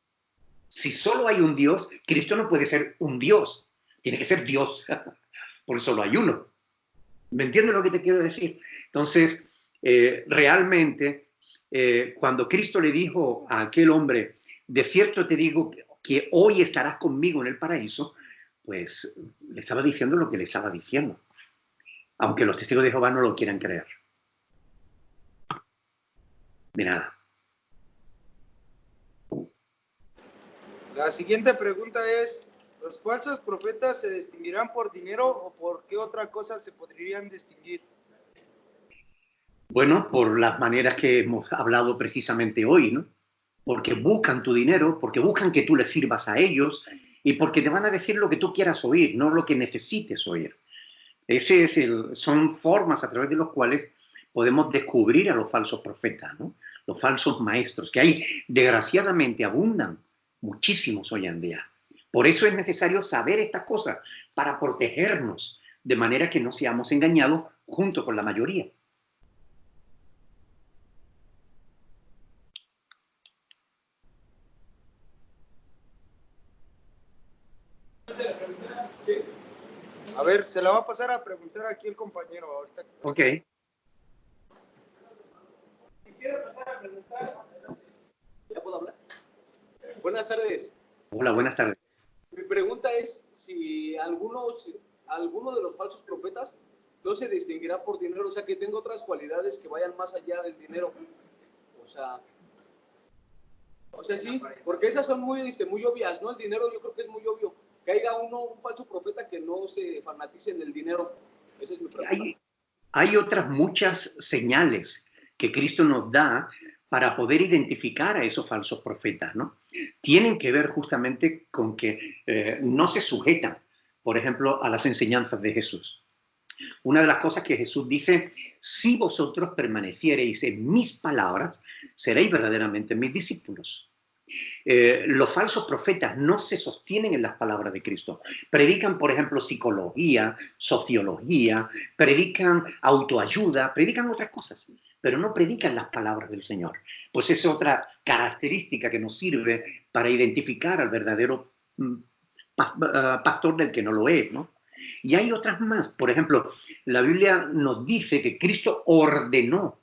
Si solo hay un Dios, Cristo no puede ser un Dios. Tiene que ser Dios, porque solo hay uno. ¿Me entiendes lo que te quiero decir? Entonces, realmente, cuando Cristo le dijo a aquel hombre, de cierto te digo que hoy estarás conmigo en el paraíso, pues le estaba diciendo lo que le estaba diciendo, aunque los testigos de Jehová no lo quieran creer. De nada. La siguiente pregunta es, ¿los falsos profetas se distinguirán por dinero o por qué otra cosa se podrían distinguir? Bueno, por las maneras que hemos hablado precisamente hoy, ¿no? Porque buscan tu dinero, porque buscan que tú les sirvas a ellos y porque te van a decir lo que tú quieras oír, no lo que necesites oír. Son formas a través de las cuales podemos descubrir a los falsos profetas, ¿no? Los falsos maestros, que hay, desgraciadamente, abundan muchísimos hoy en día. Por eso es necesario saber estas cosas, para protegernos, de manera que no seamos engañados junto con la mayoría. A ver, se la va a pasar a preguntar aquí el compañero ahorita. Ok. Si quiere pasar a preguntar, ¿ya puedo hablar? Buenas tardes. Hola, buenas tardes. Mi pregunta es si alguno de los falsos profetas no se distinguirá por dinero, o sea, que tenga otras cualidades que vayan más allá del dinero. O sea, sí, porque esas son muy obvias, ¿no? El dinero yo creo que es muy obvio. Que haya un falso profeta que no se fanatice en el dinero. Esa es mi pregunta. Hay otras muchas señales que Cristo nos da para poder identificar a esos falsos profetas, ¿no? Tienen que ver justamente con que no se sujetan, por ejemplo, a las enseñanzas de Jesús. Una de las cosas que Jesús dice, si vosotros permaneciereis en mis palabras, seréis verdaderamente mis discípulos. Los falsos profetas no se sostienen en las palabras de Cristo. Predican, por ejemplo, psicología, sociología, predican autoayuda, predican otras cosas, pero no predican las palabras del Señor. Pues es otra característica que nos sirve para identificar al verdadero pastor del que no lo es, ¿no? Y hay otras más. Por ejemplo, la Biblia nos dice que Cristo ordenó,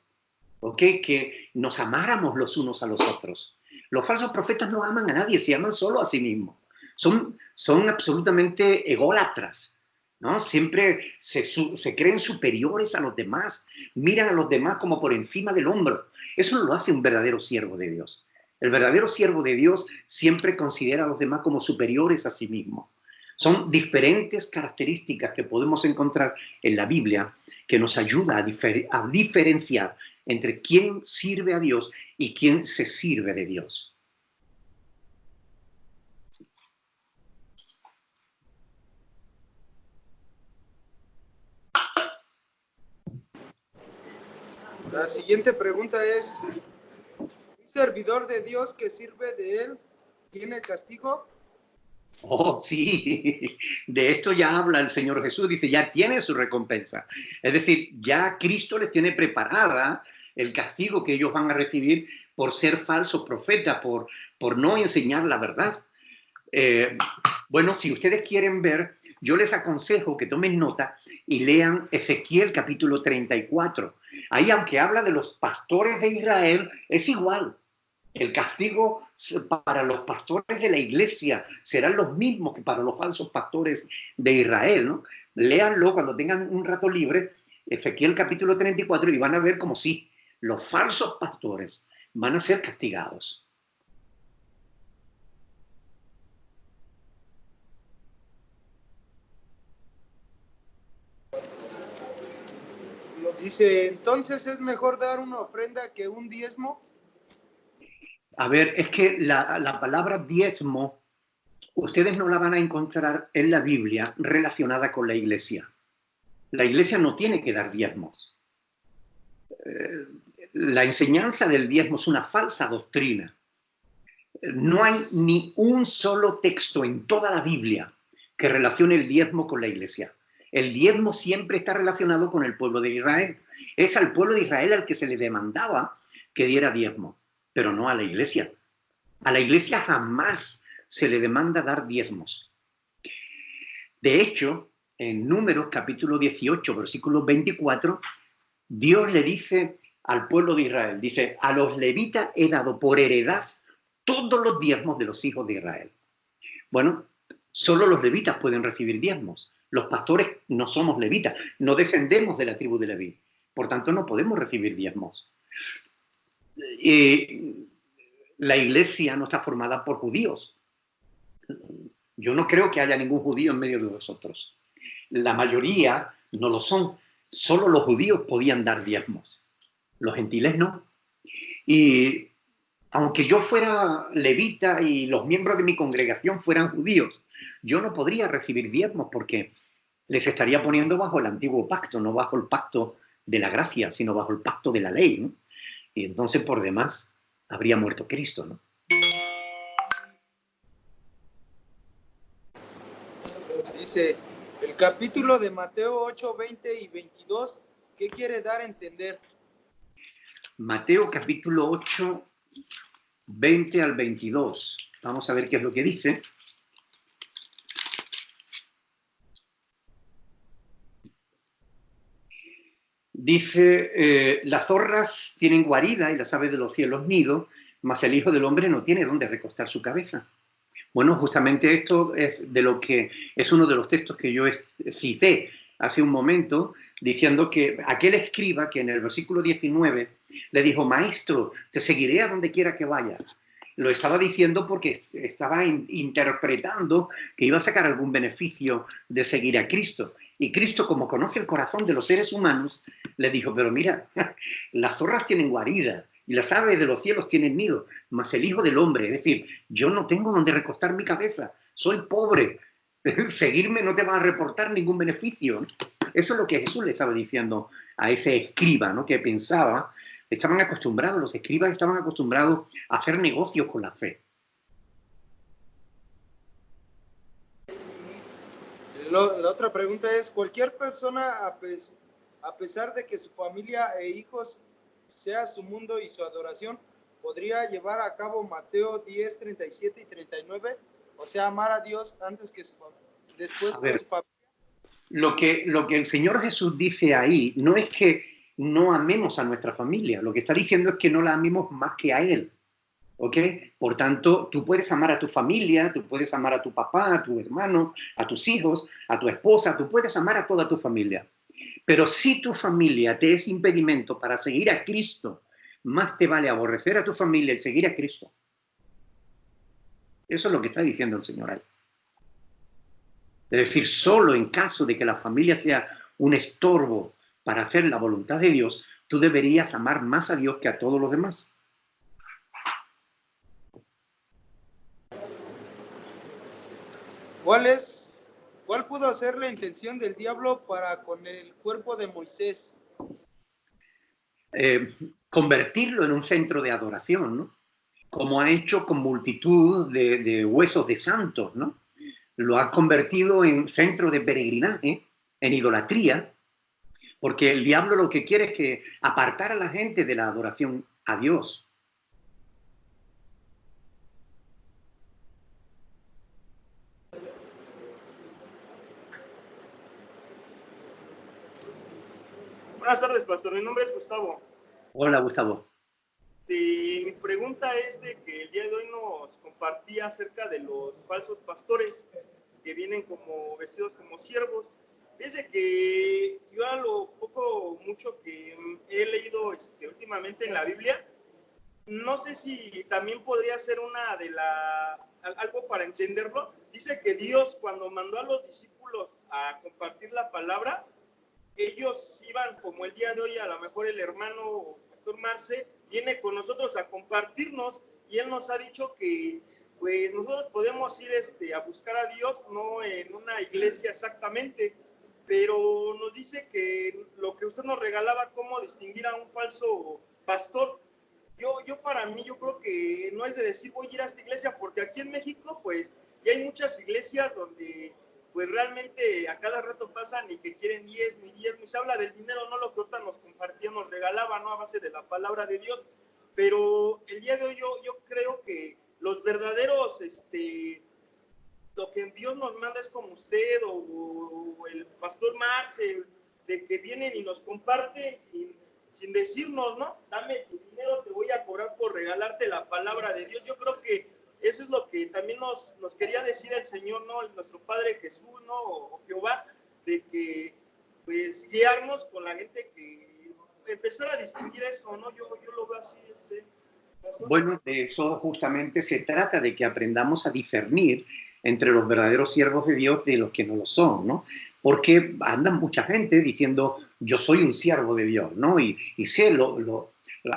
¿ok?, que nos amáramos los unos a los otros. Los falsos profetas no aman a nadie, se aman solo a sí mismos. Son absolutamente ególatras, ¿no? Siempre se creen superiores a los demás, miran a los demás como por encima del hombro. Eso no lo hace un verdadero siervo de Dios. El verdadero siervo de Dios siempre considera a los demás como superiores a sí mismo. Son diferentes características que podemos encontrar en la Biblia que nos ayuda a diferenciar entre quién sirve a Dios y quién se sirve de Dios. La siguiente pregunta es, ¿un servidor de Dios que sirve de él tiene castigo? Oh, sí, de esto ya habla el Señor Jesús, dice, ya tiene su recompensa. Es decir, ya Cristo les tiene preparada el castigo que ellos van a recibir por ser falsos profetas, por no enseñar la verdad. Bueno, si ustedes quieren ver, yo les aconsejo que tomen nota y lean Ezequiel capítulo 34. Ahí, aunque habla de los pastores de Israel, es igual. El castigo para los pastores de la iglesia serán los mismos que para los falsos pastores de Israel, ¿no? Léanlo cuando tengan un rato libre, Ezequiel capítulo 34, y van a ver como sí, los falsos pastores van a ser castigados. Dice, entonces es mejor dar una ofrenda que un diezmo. A ver, es que la palabra diezmo, ustedes no la van a encontrar en la Biblia relacionada con la iglesia. La iglesia no tiene que dar diezmos. La enseñanza del diezmo es una falsa doctrina. No hay ni un solo texto en toda la Biblia que relacione el diezmo con la iglesia. El diezmo siempre está relacionado con el pueblo de Israel. Es al pueblo de Israel al que se le demandaba que diera diezmo, pero no a la iglesia. A la iglesia jamás se le demanda dar diezmos. De hecho, en Números capítulo 18, versículo 24, Dios le dice al pueblo de Israel, dice, a los levitas he dado por heredad todos los diezmos de los hijos de Israel. Bueno, solo los levitas pueden recibir diezmos. Los pastores no somos levitas, no descendemos de la tribu de Leví. Por tanto, no podemos recibir diezmos. La iglesia no está formada por judíos. Yo no creo que haya ningún judío en medio de vosotros. La mayoría no lo son. Solo los judíos podían dar diezmos. Los gentiles no. Y aunque yo fuera levita y los miembros de mi congregación fueran judíos, yo no podría recibir diezmos porque les estaría poniendo bajo el antiguo pacto, no bajo el pacto de la gracia, sino bajo el pacto de la ley, ¿no? Y entonces, por demás, habría muerto Cristo, ¿no? Dice, el capítulo de Mateo 8, 20 y 22, ¿qué quiere dar a entender? Mateo capítulo 8, 20 al 22. Vamos a ver qué es lo que dice. Dice, las zorras tienen guarida y las aves de los cielos nido, mas el Hijo del Hombre no tiene dónde recostar su cabeza. Bueno, justamente esto es de lo que es uno de los textos que yo cité hace un momento, diciendo que aquel escriba que en el versículo 19 le dijo, maestro, te seguiré a donde quiera que vayas. Lo estaba diciendo porque estaba interpretando que iba a sacar algún beneficio de seguir a Cristo. Y Cristo, como conoce el corazón de los seres humanos, le dijo, pero mira, las zorras tienen guarida y las aves de los cielos tienen nido, mas el Hijo del Hombre, es decir, yo no tengo donde recostar mi cabeza, soy pobre, seguirme no te va a reportar ningún beneficio. Eso es lo que Jesús le estaba diciendo a ese escriba, ¿no? Que pensaba, estaban acostumbrados, los escribas estaban acostumbrados a hacer negocios con la fe. La otra pregunta es, ¿cualquier persona, a pesar de que su familia e hijos sea su mundo y su adoración, podría llevar a cabo Mateo 10, 37 y 39? O sea, amar a Dios antes que su familia, después que su familia. Lo que el Señor Jesús dice ahí no es que no amemos a nuestra familia, lo que está diciendo es que no la amemos más que a Él. ¿Ok? Por tanto, tú puedes amar a tu familia, tú puedes amar a tu papá, a tu hermano, a tus hijos, a tu esposa, tú puedes amar a toda tu familia. Pero si tu familia te es impedimento para seguir a Cristo, más te vale aborrecer a tu familia y seguir a Cristo. Eso es lo que está diciendo el Señor ahí. Es decir, solo en caso de que la familia sea un estorbo para hacer la voluntad de Dios, tú deberías amar más a Dios que a todos los demás. ¿Cuál pudo ser la intención del diablo para con el cuerpo de Moisés? Convertirlo en un centro de adoración, ¿no? Como ha hecho con multitud de huesos de santos, ¿no? Lo ha convertido en centro de peregrinaje, en idolatría, porque el diablo lo que quiere es que apartar a la gente de la adoración a Dios. Buenas tardes, pastor. Mi nombre es Gustavo. Hola, Gustavo. Mi pregunta es de que el día de hoy nos compartía acerca de los falsos pastores que vienen como vestidos como siervos. Dice que yo a lo poco, mucho que he leído últimamente en la Biblia, no sé si también podría ser algo para entenderlo. Dice que Dios, cuando mandó a los discípulos a compartir la palabra, ellos iban, como el día de hoy, a lo mejor el hermano Pastor Marce viene con nosotros a compartirnos, y él nos ha dicho que pues nosotros podemos ir a buscar a Dios, no en una iglesia exactamente, pero nos dice que lo que usted nos regalaba, cómo distinguir a un falso pastor. Para mí, yo creo que no es de decir voy a ir a esta iglesia, porque aquí en México pues ya hay muchas iglesias donde pues realmente a cada rato pasan y que quieren 10, ni 10, ni se habla del dinero, no lo que ahorita nos compartía, nos regalaba, ¿no? A base de la palabra de Dios. Pero el día de hoy yo creo que los verdaderos, lo que Dios nos manda es como usted o el pastor Marce, de que vienen y nos comparten sin decirnos, ¿no? Dame tu dinero, te voy a cobrar por regalarte la palabra de Dios. Yo creo que Eso es lo que también nos quería decir el Señor, ¿no? Nuestro Padre Jesús, ¿no? O Jehová, de que, pues, guiarnos con la gente que empezar a distinguir eso, ¿no? Yo lo veo así, pastor. Bueno, de eso justamente se trata, de que aprendamos a discernir entre los verdaderos siervos de Dios de los que no lo son, ¿no? Porque andan mucha gente diciendo, yo soy un siervo de Dios, ¿no? Y sé,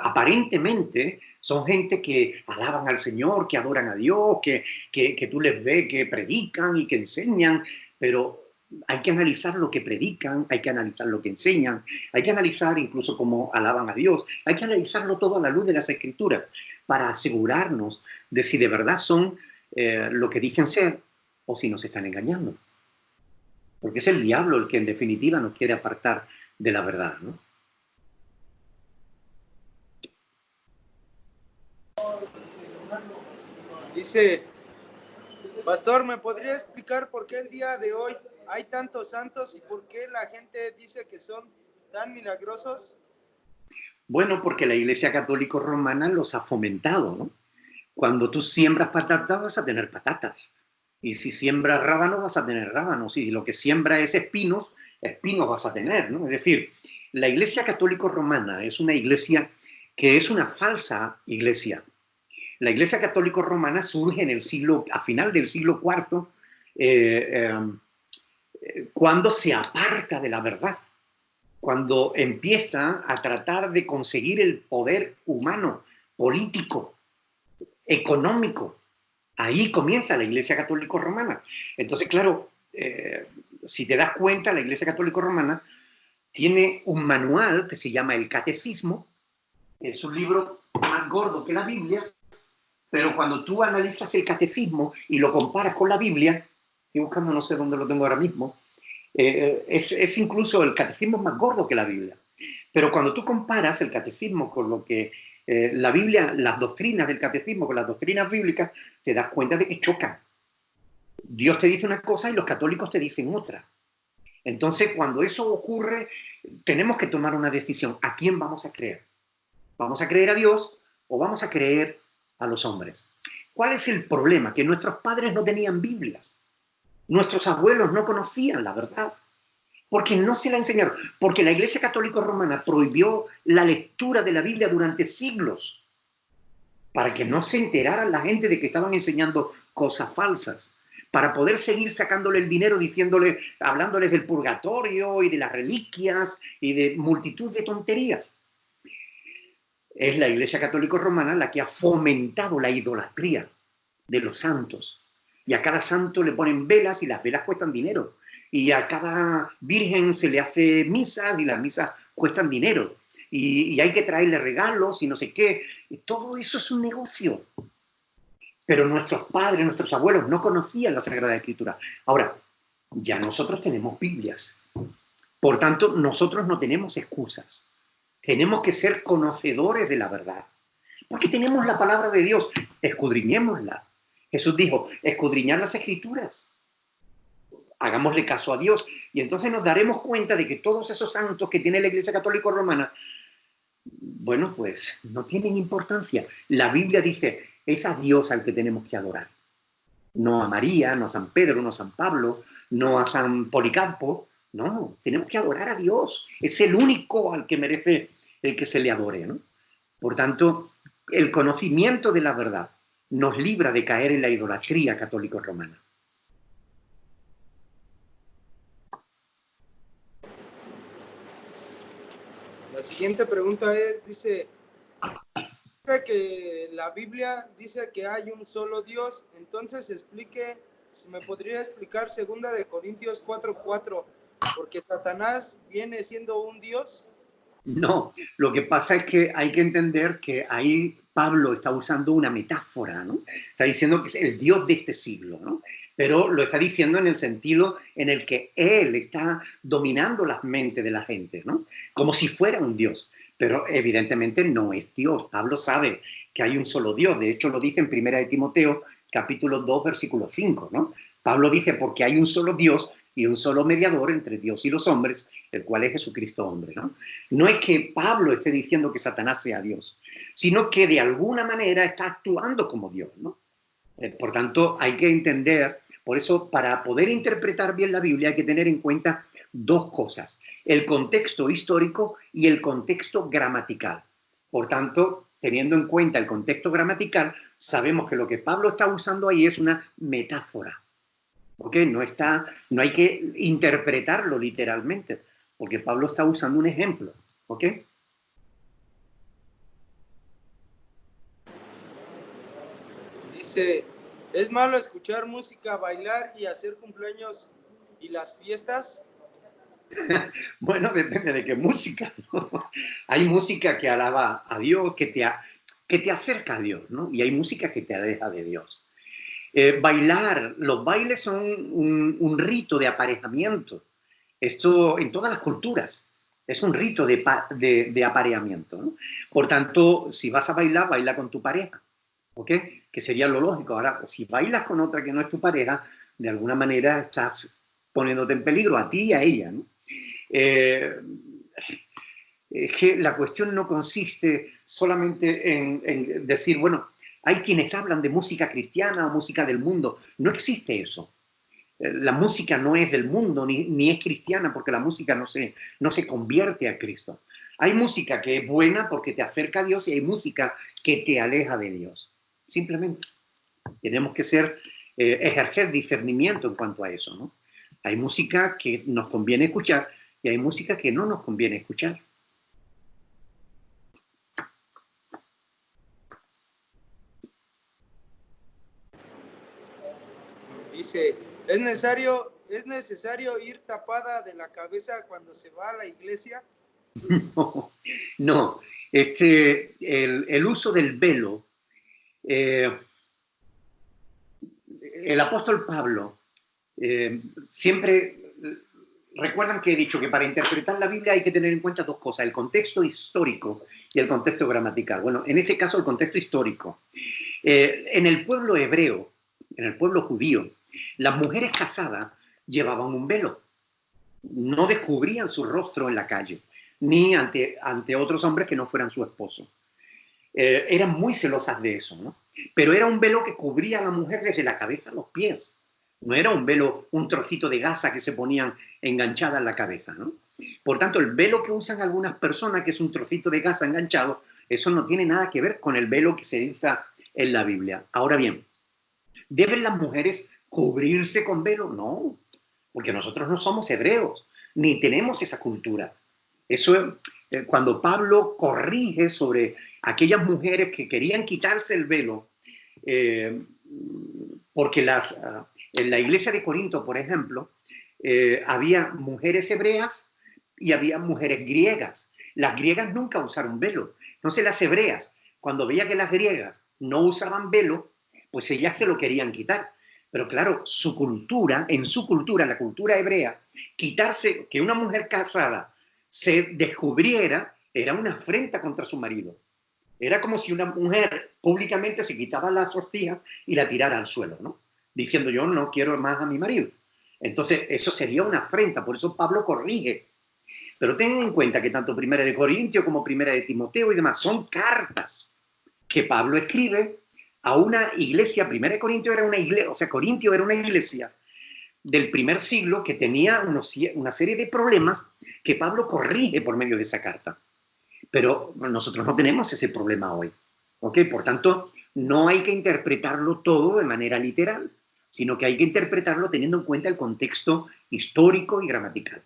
aparentemente son gente que alaban al Señor, que adoran a Dios, que tú les ves que predican y que enseñan, pero hay que analizar lo que predican, hay que analizar lo que enseñan, hay que analizar incluso cómo alaban a Dios, hay que analizarlo todo a la luz de las Escrituras para asegurarnos de si de verdad son lo que dicen ser o si nos están engañando. Porque es el diablo el que en definitiva nos quiere apartar de la verdad, ¿no? Dice, pastor, ¿me podría explicar por qué el día de hoy hay tantos santos y por qué la gente dice que son tan milagrosos? Bueno, porque la Iglesia Católica Romana los ha fomentado, ¿no? Cuando tú siembras patatas, vas a tener patatas. Y si siembras rábanos, vas a tener rábanos. Y lo que siembra es espinos, espinos vas a tener, ¿no? Es decir, la Iglesia Católica Romana es una iglesia que es una falsa iglesia. La Iglesia Católica Romana surge en el a final del siglo IV, cuando se aparta de la verdad, cuando empieza a tratar de conseguir el poder humano, político, económico. Ahí comienza la Iglesia Católica Romana. Entonces, claro, si te das cuenta, la Iglesia Católica Romana tiene un manual que se llama el Catecismo. Es un libro más gordo que la Biblia, pero cuando tú analizas el Catecismo y lo comparas con la Biblia, estoy buscando, no sé dónde lo tengo ahora mismo, es incluso el Catecismo más gordo que la Biblia. Pero cuando tú comparas el Catecismo con lo que la Biblia, las doctrinas del Catecismo con las doctrinas bíblicas, te das cuenta de que chocan. Dios te dice una cosa y los católicos te dicen otra. Entonces, cuando eso ocurre, tenemos que tomar una decisión. ¿A quién vamos a creer? ¿Vamos a creer a Dios o vamos a creer a los hombres? ¿Cuál es el problema? Que nuestros padres no tenían Biblias. Nuestros abuelos no conocían la verdad. Porque no se la enseñaron. Porque la Iglesia Católica Romana prohibió la lectura de la Biblia durante siglos para que no se enteraran la gente de que estaban enseñando cosas falsas, para poder seguir sacándole el dinero, hablándoles del purgatorio y de las reliquias y de multitud de tonterías. Es la Iglesia Católica Romana la que ha fomentado la idolatría de los santos. Y a cada santo le ponen velas y las velas cuestan dinero. Y a cada virgen se le hace misas y las misas cuestan dinero. Y hay que traerle regalos y no sé qué. Y todo eso es un negocio. Pero nuestros padres, nuestros abuelos no conocían la Sagrada Escritura. Ahora, ya nosotros tenemos Biblias. Por tanto, nosotros no tenemos excusas. Tenemos que ser conocedores de la verdad. Porque tenemos la palabra de Dios. Escudriñémosla. Jesús dijo, escudriñar las Escrituras. Hagámosle caso a Dios. Y entonces nos daremos cuenta de que todos esos santos que tiene la Iglesia Católica Romana, bueno, pues no tienen importancia. La Biblia dice, es a Dios al que tenemos que adorar. No a María, no a San Pedro, no a San Pablo, no a San Policarpo. No, tenemos que adorar a Dios. Es el único al que merece el que se le adore, ¿no? Por tanto, el conocimiento de la verdad nos libra de caer en la idolatría católico-romana. La siguiente pregunta dice que la Biblia dice que hay un solo Dios, entonces si me podría explicar 2 Corintios 4:4, porque Satanás viene siendo un Dios. No, lo que pasa es que hay que entender que ahí Pablo está usando una metáfora, ¿no? Está diciendo que es el Dios de este siglo, ¿no? Pero lo está diciendo en el sentido en el que él está dominando las mentes de la gente, ¿no? Como si fuera un Dios, pero evidentemente no es Dios. Pablo sabe que hay un solo Dios, de hecho lo dice en 1 de Timoteo, capítulo 2, versículo 5, ¿no? Pablo dice, porque hay un solo Dios y un solo mediador entre Dios y los hombres, el cual es Jesucristo hombre, ¿no? No es que Pablo esté diciendo que Satanás sea Dios, sino que de alguna manera está actuando como Dios, ¿no? Por tanto, hay que entender, por eso, para poder interpretar bien la Biblia hay que tener en cuenta dos cosas: el contexto histórico y el contexto gramatical. Por tanto, teniendo en cuenta el contexto gramatical, sabemos que lo que Pablo está usando ahí es una metáfora. ¿Ok? No hay que interpretarlo literalmente, porque Pablo está usando un ejemplo. ¿Ok? Dice, ¿es malo escuchar música, bailar y hacer cumpleaños y las fiestas? Bueno, depende de qué música, ¿no? Hay música que alaba a Dios, que te acerca a Dios, ¿no? Y hay música que te aleja de Dios. Bailar, los bailes son un rito de aparejamiento. Esto en todas las culturas es un rito de apareamiento, ¿no? Por tanto, si vas a bailar, baila con tu pareja, ¿ok? Que sería lo lógico. Ahora, si bailas con otra que no es tu pareja, de alguna manera estás poniéndote en peligro a ti y a ella, ¿no? Es que la cuestión no consiste solamente en decir, bueno, hay quienes hablan de música cristiana o música del mundo. No existe eso. La música no es del mundo ni es cristiana, porque la música no se convierte a Cristo. Hay música que es buena porque te acerca a Dios y hay música que te aleja de Dios. Simplemente tenemos que ejercer discernimiento en cuanto a eso, ¿no? Hay música que nos conviene escuchar y hay música que no nos conviene escuchar. Dice, ¿es necesario ir tapada de la cabeza cuando se va a la iglesia? No. El uso del velo, el apóstol Pablo siempre... Recuerdan que he dicho que para interpretar la Biblia hay que tener en cuenta dos cosas: el contexto histórico y el contexto gramatical. Bueno, en este caso el contexto histórico. En el pueblo hebreo, en el pueblo judío, las mujeres casadas llevaban un velo. No descubrían su rostro en la calle, ni ante otros hombres que no fueran su esposo. Eran muy celosas de eso, ¿no? Pero era un velo que cubría a la mujer desde la cabeza a los pies. No era un velo, un trocito de gasa que se ponían enganchada en la cabeza, ¿no? Por tanto, el velo que usan algunas personas, que es un trocito de gasa enganchado, eso no tiene nada que ver con el velo que se dice en la Biblia. Ahora bien, ¿deben las mujeres cubrirse con velo? No, porque nosotros no somos hebreos, ni tenemos esa cultura. Eso, cuando Pablo corrige sobre aquellas mujeres que querían quitarse el velo, porque en la iglesia de Corinto, por ejemplo, había mujeres hebreas y había mujeres griegas. Las griegas nunca usaron velo. Entonces las hebreas, cuando veían que las griegas no usaban velo, pues ellas se lo querían quitar. Pero claro, en su cultura, la cultura hebrea, quitarse, que una mujer casada se descubriera, era una afrenta contra su marido. Era como si una mujer públicamente se quitaba las sortijas y la tirara al suelo, ¿no? Diciendo, yo no quiero más a mi marido. Entonces, eso sería una afrenta, por eso Pablo corrige. Pero tengan en cuenta que tanto Primera de Corintios como Primera de Timoteo y demás son cartas que Pablo escribe a una iglesia. Primera de Corintios era una iglesia, o sea, Corintio era una iglesia del primer siglo que tenía una serie de problemas que Pablo corrige por medio de esa carta. Pero nosotros no tenemos ese problema hoy, ¿ok? Por tanto, no hay que interpretarlo todo de manera literal, sino que hay que interpretarlo teniendo en cuenta el contexto histórico y gramatical.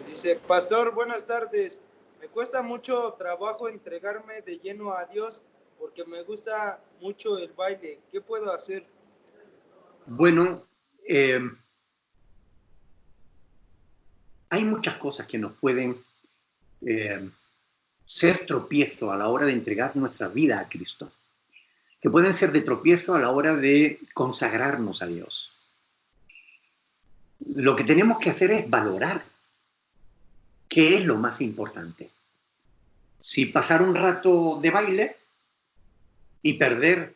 Dice, pastor, buenas tardes. Me cuesta mucho trabajo entregarme de lleno a Dios porque me gusta mucho el baile. ¿Qué puedo hacer? Bueno, hay muchas cosas que nos pueden ser tropiezo a la hora de entregar nuestra vida a Cristo, que pueden ser de tropiezo a la hora de consagrarnos a Dios. Lo que tenemos que hacer es valorar qué es lo más importante. Si pasar un rato de baile y perder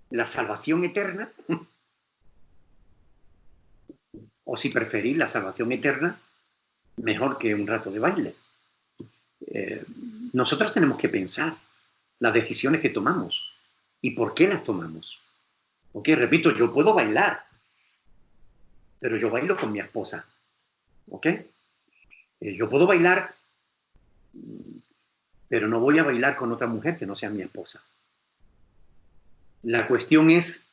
la salvación eterna, o si preferir la salvación eterna mejor que un rato de baile. nosotros tenemos que pensar las decisiones que tomamos y por qué las tomamos. ¿Ok? Repito, yo puedo bailar, pero yo bailo con mi esposa. ¿Ok? Yo puedo bailar, pero no voy a bailar con otra mujer que no sea mi esposa. La cuestión es,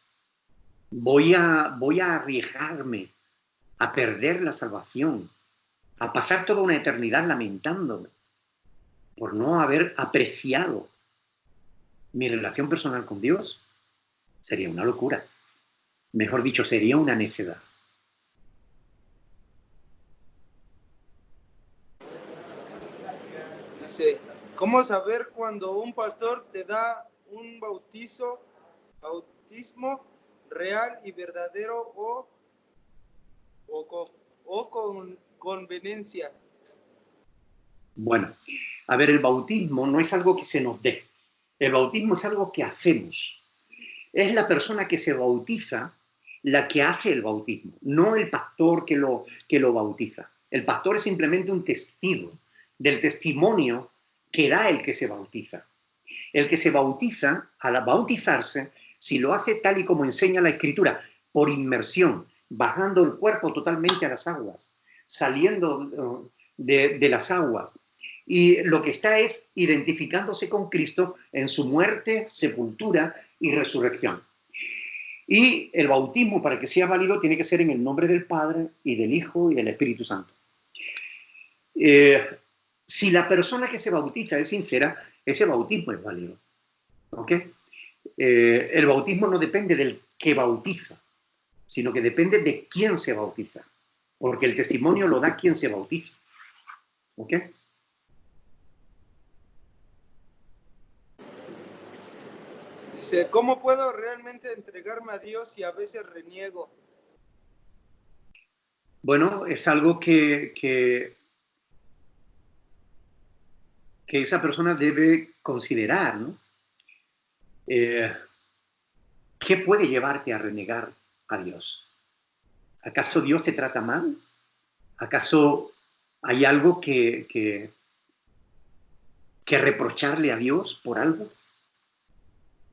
voy a arriesgarme a perder la salvación, a pasar toda una eternidad lamentándome por no haber apreciado mi relación personal con Dios. Sería una locura. Mejor dicho, sería una necedad. Dice, ¿cómo saber cuando un pastor te da un bautismo real y verdadero o con conveniencia? Bueno, a ver, el bautismo no es algo que se nos dé. El bautismo es algo que hacemos. Es la persona que se bautiza la que hace el bautismo, no el pastor que lo bautiza. El pastor es simplemente un testigo del testimonio que da el que se bautiza. El que se bautiza, al bautizarse, si lo hace tal y como enseña la Escritura, por inmersión, bajando el cuerpo totalmente a las aguas, saliendo de las aguas, y lo que está es identificándose con Cristo en su muerte, sepultura y resurrección. Y el bautismo, para que sea válido, tiene que ser en el nombre del Padre y del Hijo y del Espíritu Santo. Si la persona que se bautiza es sincera, ese bautismo es válido. ¿Ok? El bautismo no depende del que bautiza, sino que depende de quién se bautiza, porque el testimonio lo da quien se bautiza. ¿Ok? Dice, ¿cómo puedo realmente entregarme a Dios si a veces reniego? Bueno, es algo que esa persona debe considerar, ¿no? ¿Qué puede llevarte a renegar a Dios? ¿Acaso Dios te trata mal? ¿Acaso hay algo que reprocharle a Dios por algo?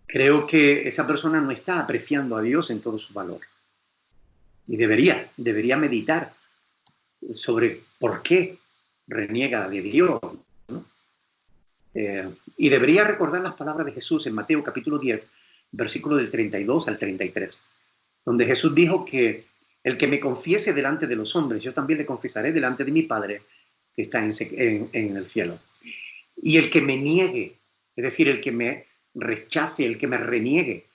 Creo que esa persona no está apreciando a Dios en todo su valor. Y debería meditar sobre por qué reniega de Dios, ¿no? Y debería recordar las palabras de Jesús en Mateo capítulo 10, versículo del 32 al 33, donde Jesús dijo que el que me confiese delante de los hombres, yo también le confesaré delante de mi Padre que está en el cielo. Y el que me niegue, es decir, el que me rechace, el que me reniegue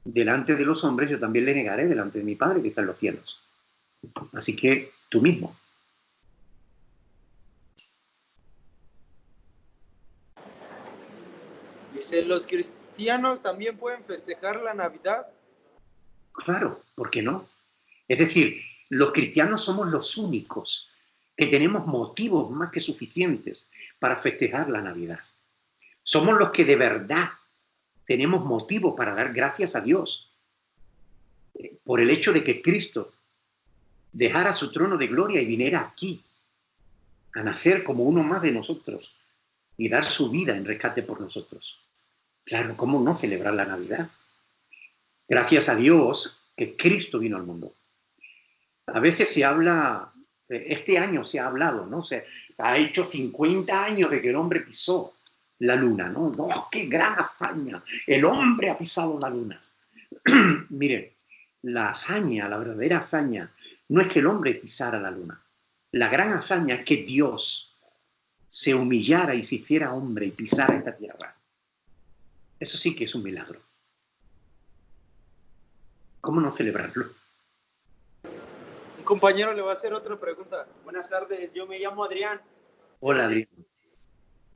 delante de los hombres, yo también le negaré delante de mi Padre que está en los cielos. Así que tú mismo. Dice, ¿los cristianos también pueden festejar la Navidad? Claro, ¿por qué no? Es decir, los cristianos somos los únicos que tenemos motivos más que suficientes para festejar la Navidad. Somos los que de verdad tenemos motivo para dar gracias a Dios por el hecho de que Cristo dejara su trono de gloria y viniera aquí a nacer como uno más de nosotros y dar su vida en rescate por nosotros. Claro, ¿cómo no celebrar la Navidad? Gracias a Dios que Cristo vino al mundo. A veces se habla, este año se ha hablado, ¿no? Se ha hecho 50 años de que el hombre pisó la luna, ¿no? ¡Oh, qué gran hazaña! El hombre ha pisado la luna. Mire, la hazaña, la verdadera hazaña, no es que el hombre pisara la luna. La gran hazaña es que Dios se humillara y se hiciera hombre y pisara esta tierra. Eso sí que es un milagro. ¿Cómo no celebrarlo? Un compañero le va a hacer otra pregunta. Buenas tardes, yo me llamo Adrián. Hola, Adrián.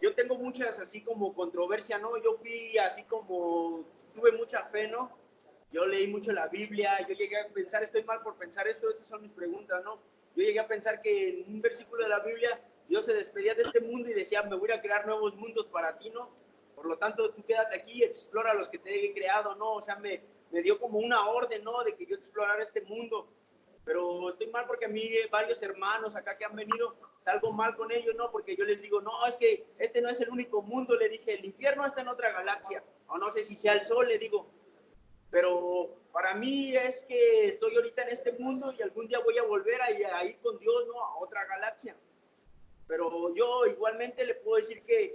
Yo tengo muchas así como controversia, ¿no? Yo fui así como, tuve mucha fe, ¿no? Yo leí mucho la Biblia, yo llegué a pensar, estoy mal por pensar esto, estas son mis preguntas, ¿no? Yo llegué a pensar que en un versículo de la Biblia Dios se despedía de este mundo y decía, me voy a crear nuevos mundos para ti, ¿no? Por lo tanto, tú quédate aquí, explora los que te he creado, ¿no? O sea, me dio como una orden, ¿no? De que yo explorara este mundo. pero estoy mal porque a mí varios hermanos acá que han venido, salgo mal con ellos, ¿no? Porque yo les digo, no, es que este no es el único mundo, le dije, el infierno está en otra galaxia, o no sé si sea el sol, le digo, pero para mí es que estoy ahorita en este mundo y algún día voy a volver a ir con Dios, ¿no? A otra galaxia. Pero yo igualmente le puedo decir que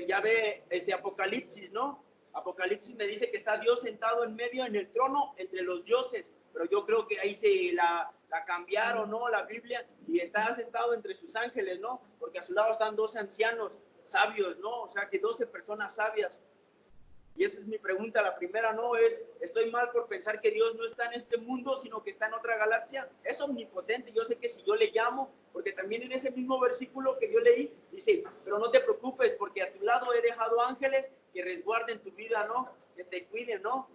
ya ve Apocalipsis, ¿no? Apocalipsis me dice que está Dios sentado en medio en el trono entre los dioses, pero yo creo que ahí se la cambiaron, ¿no? La Biblia, y está sentado entre sus ángeles, ¿no? Porque a su lado están 12 ancianos sabios, ¿no? O sea que 12 personas sabias. Y esa es mi pregunta. La primera, no es, estoy mal por pensar que Dios no está en este mundo, sino que está en otra galaxia. Es omnipotente. Yo sé que si yo le llamo, porque también en ese mismo versículo que yo leí, dice, pero no te preocupes, porque a tu lado he dejado ángeles que resguarden tu vida, ¿no? Que te cuiden, ¿no?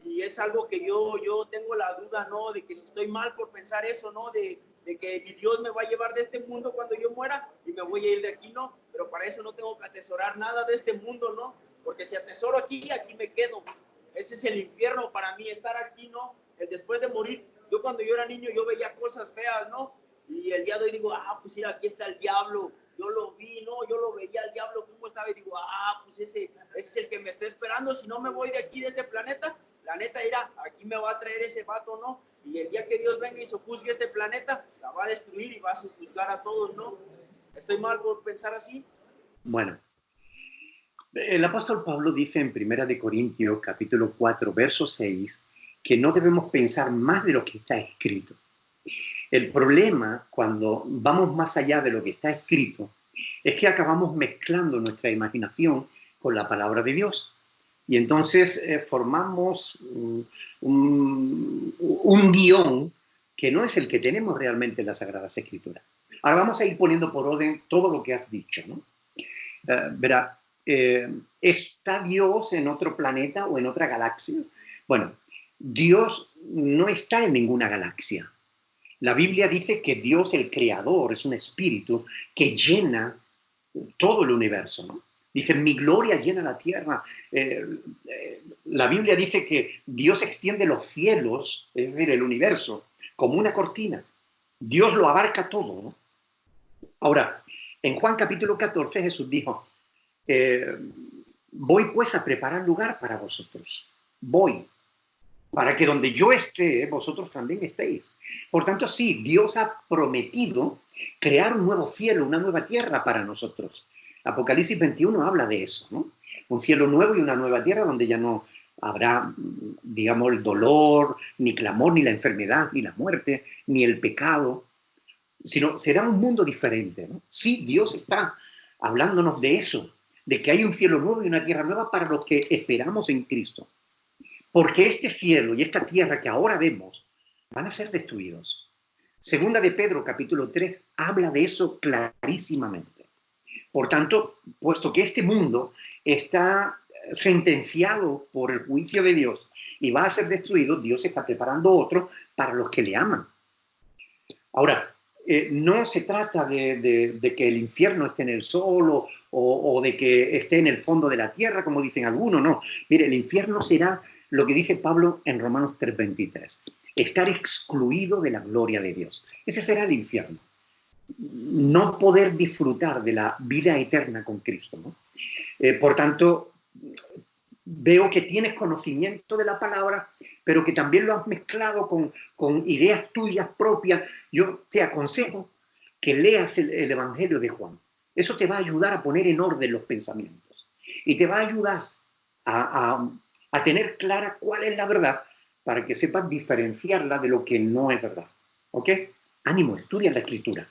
Y es algo que yo tengo la duda, ¿no? De que si estoy mal por pensar eso, ¿no? De que mi Dios me va a llevar de este mundo cuando yo muera y me voy a ir de aquí, ¿no? Pero para eso no tengo que atesorar nada de este mundo, ¿no? Porque si atesoro aquí, aquí me quedo. Ese es el infierno para mí, estar aquí, ¿no? El después de morir. Yo cuando yo era niño, yo veía cosas feas, ¿no? Y el día de hoy digo, pues mira, aquí está el diablo. Yo lo vi, ¿no? Yo lo veía al diablo cómo estaba y digo, pues ese es el que me está esperando. Si no me voy de aquí, de este planeta, la neta irá, aquí me va a traer ese vato, ¿no? Y el día que Dios venga y sojuzgue este planeta, la va a destruir y va a sojuzgar a todos, ¿no? ¿Estoy mal por pensar así? Bueno, el apóstol Pablo dice en 1 Corintios capítulo 4, verso 6, que no debemos pensar más de lo que está escrito. El problema, cuando vamos más allá de lo que está escrito, es que acabamos mezclando nuestra imaginación con la palabra de Dios. Y entonces formamos un guión que no es el que tenemos realmente en las Sagradas Escrituras. Ahora vamos a ir poniendo por orden todo lo que has dicho, ¿no? Verá, ¿está Dios en otro planeta o en otra galaxia? Bueno, Dios no está en ninguna galaxia. La Biblia dice que Dios, el creador, es un espíritu que llena todo el universo, ¿no? Dice, mi gloria llena la tierra. La Biblia dice que Dios extiende los cielos, es decir, el universo, como una cortina. Dios lo abarca todo, ¿no? Ahora, en Juan capítulo 14 Jesús dijo, voy pues a preparar lugar para vosotros. Voy, para que donde yo esté, vosotros también estéis. Por tanto, sí, Dios ha prometido crear un nuevo cielo, una nueva tierra para nosotros. Apocalipsis 21 habla de eso, ¿no? Un cielo nuevo y una nueva tierra donde ya no habrá, digamos, el dolor, ni clamor, ni la enfermedad, ni la muerte, ni el pecado, sino será un mundo diferente, ¿no? Sí, Dios está hablándonos de eso, de que hay un cielo nuevo y una tierra nueva para los que esperamos en Cristo. Porque este cielo y esta tierra que ahora vemos van a ser destruidos. Segunda de Pedro, capítulo 3, habla de eso clarísimamente. Por tanto, puesto que este mundo está sentenciado por el juicio de Dios y va a ser destruido, Dios está preparando otro para los que le aman. Ahora, no se trata de que el infierno esté en el sol o de que esté en el fondo de la tierra, como dicen algunos, no. Mire, el infierno será lo que dice Pablo en Romanos 3:23, estar excluido de la gloria de Dios. Ese será el infierno. No poder disfrutar de la vida eterna con Cristo, ¿no? Por tanto, veo que tienes conocimiento de la palabra, pero que también lo has mezclado con ideas tuyas propias. Yo te aconsejo que leas el Evangelio de Juan. Eso te va a ayudar a poner en orden los pensamientos y te va a ayudar a tener clara cuál es la verdad para que sepas diferenciarla de lo que no es verdad. ¿Ok? Ánimo, estudia la Escritura.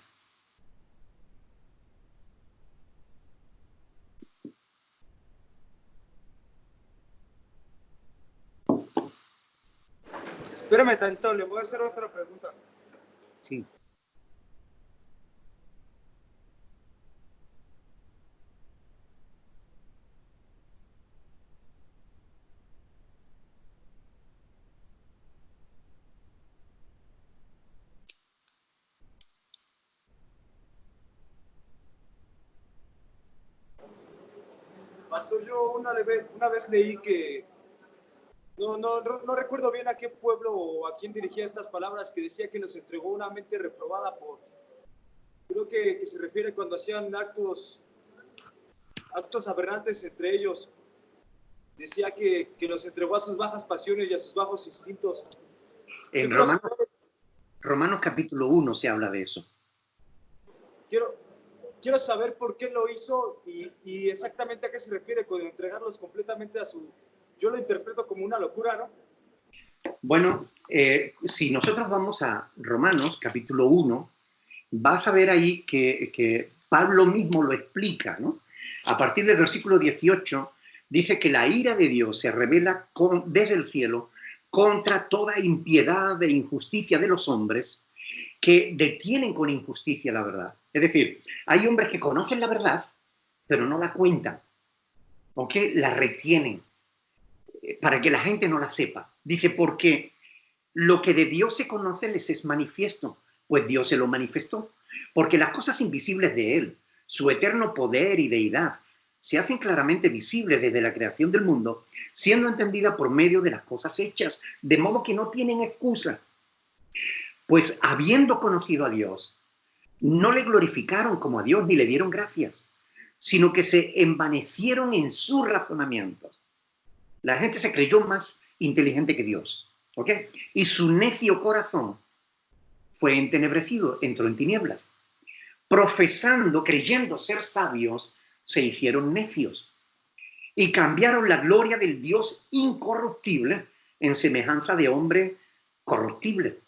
Espérame tantito, le voy a hacer otra pregunta. Sí. Pastor, yo una vez leí que No recuerdo bien a qué pueblo o a quién dirigía estas palabras, que decía que nos entregó una mente reprobada por... Creo que se refiere cuando hacían actos aberrantes entre ellos. Decía que nos entregó a sus bajas pasiones y a sus bajos instintos. En Romanos capítulo 1 se habla de eso. Quiero saber por qué lo hizo y exactamente a qué se refiere con entregarlos completamente a su... Yo lo interpreto como una locura, ¿no? Bueno, si nosotros vamos a Romanos capítulo 1, vas a ver ahí que Pablo mismo lo explica, ¿no? A partir del versículo 18, dice que la ira de Dios se revela desde el cielo contra toda impiedad e injusticia de los hombres que detienen con injusticia la verdad. Es decir, hay hombres que conocen la verdad, pero no la cuentan, ¿ok? La retienen para que la gente no la sepa. Dice, porque lo que de Dios se conoce les es manifiesto, pues Dios se lo manifestó. Porque las cosas invisibles de Él, su eterno poder y deidad, se hacen claramente visibles desde la creación del mundo, siendo entendidas por medio de las cosas hechas, de modo que no tienen excusa. Pues habiendo conocido a Dios, no le glorificaron como a Dios ni le dieron gracias, sino que se envanecieron en sus razonamientos. La gente se creyó más inteligente que Dios, ¿ok? Y su necio corazón fue entenebrecido, entró en tinieblas. Profesando, creyendo ser sabios, se hicieron necios y cambiaron la gloria del Dios incorruptible en semejanza de hombre corruptible,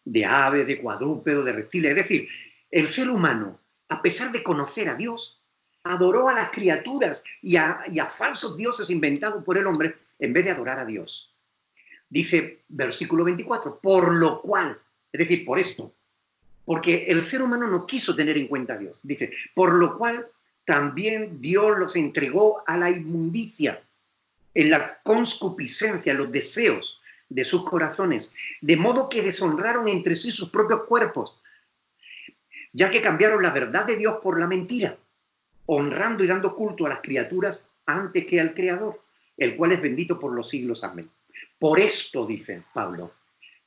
de ave, de cuadrúpedo, de reptiles. Es decir, el ser humano, a pesar de conocer a Dios, adoró a las criaturas y a falsos dioses inventados por el hombre en vez de adorar a Dios. Dice versículo 24, por lo cual, es decir, por esto, porque el ser humano no quiso tener en cuenta a Dios. Dice, por lo cual también Dios los entregó a la inmundicia, en la concupiscencia, los deseos de sus corazones, de modo que deshonraron entre sí sus propios cuerpos, ya que cambiaron la verdad de Dios por la mentira, honrando y dando culto a las criaturas antes que al Creador, el cual es bendito por los siglos. Amén. Por esto, dice Pablo,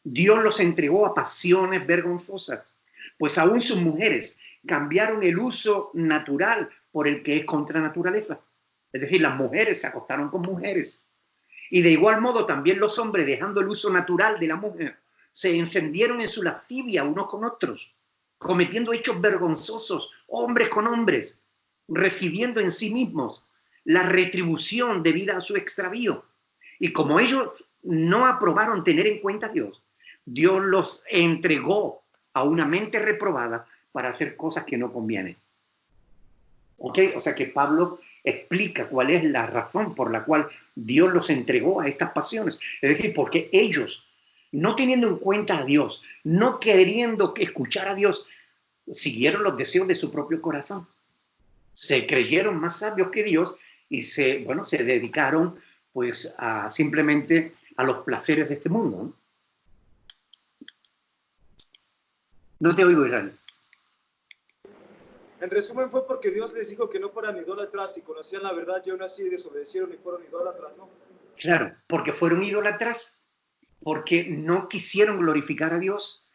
Dios los entregó a pasiones vergonzosas, pues aún sus mujeres cambiaron el uso natural por el que es contra naturaleza. Es decir, las mujeres se acostaron con mujeres. Y de igual modo también los hombres, dejando el uso natural de la mujer, se encendieron en su lascivia unos con otros, cometiendo hechos vergonzosos, hombres con hombres, recibiendo en sí mismos la retribución debida a su extravío. Y como ellos no aprobaron tener en cuenta a Dios, Dios los entregó a una mente reprobada para hacer cosas que no convienen. ¿Ok? O sea que Pablo explica cuál es la razón por la cual Dios los entregó a estas pasiones. Es decir, porque ellos, no teniendo en cuenta a Dios, no queriendo escuchar a Dios, siguieron los deseos de su propio corazón. Se creyeron más sabios que Dios y se dedicaron pues simplemente a los placeres de este mundo, ¿no? No te oigo, Israel. En resumen, fue porque Dios les dijo que no fueran idólatras y conocían la verdad y aún así desobedecieron y fueron idólatras, ¿no? Claro, porque fueron idólatras, porque no quisieron glorificar a Dios,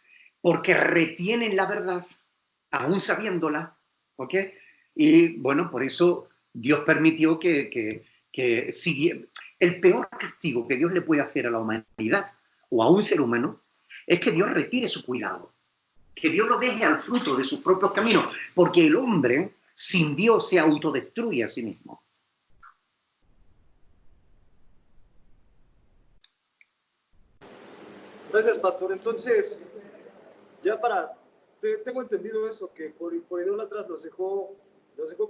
porque retienen la verdad, aún sabiéndola, ¿ok? Y bueno, por eso Dios permitió que siguiera. El peor castigo que Dios le puede hacer a la humanidad o a un ser humano es que Dios retire su cuidado, que Dios lo deje al fruto de sus propios caminos, porque el hombre sin Dios se autodestruye a sí mismo. Gracias, pastor. Entonces, ya tengo entendido eso, que por idólatras los dejó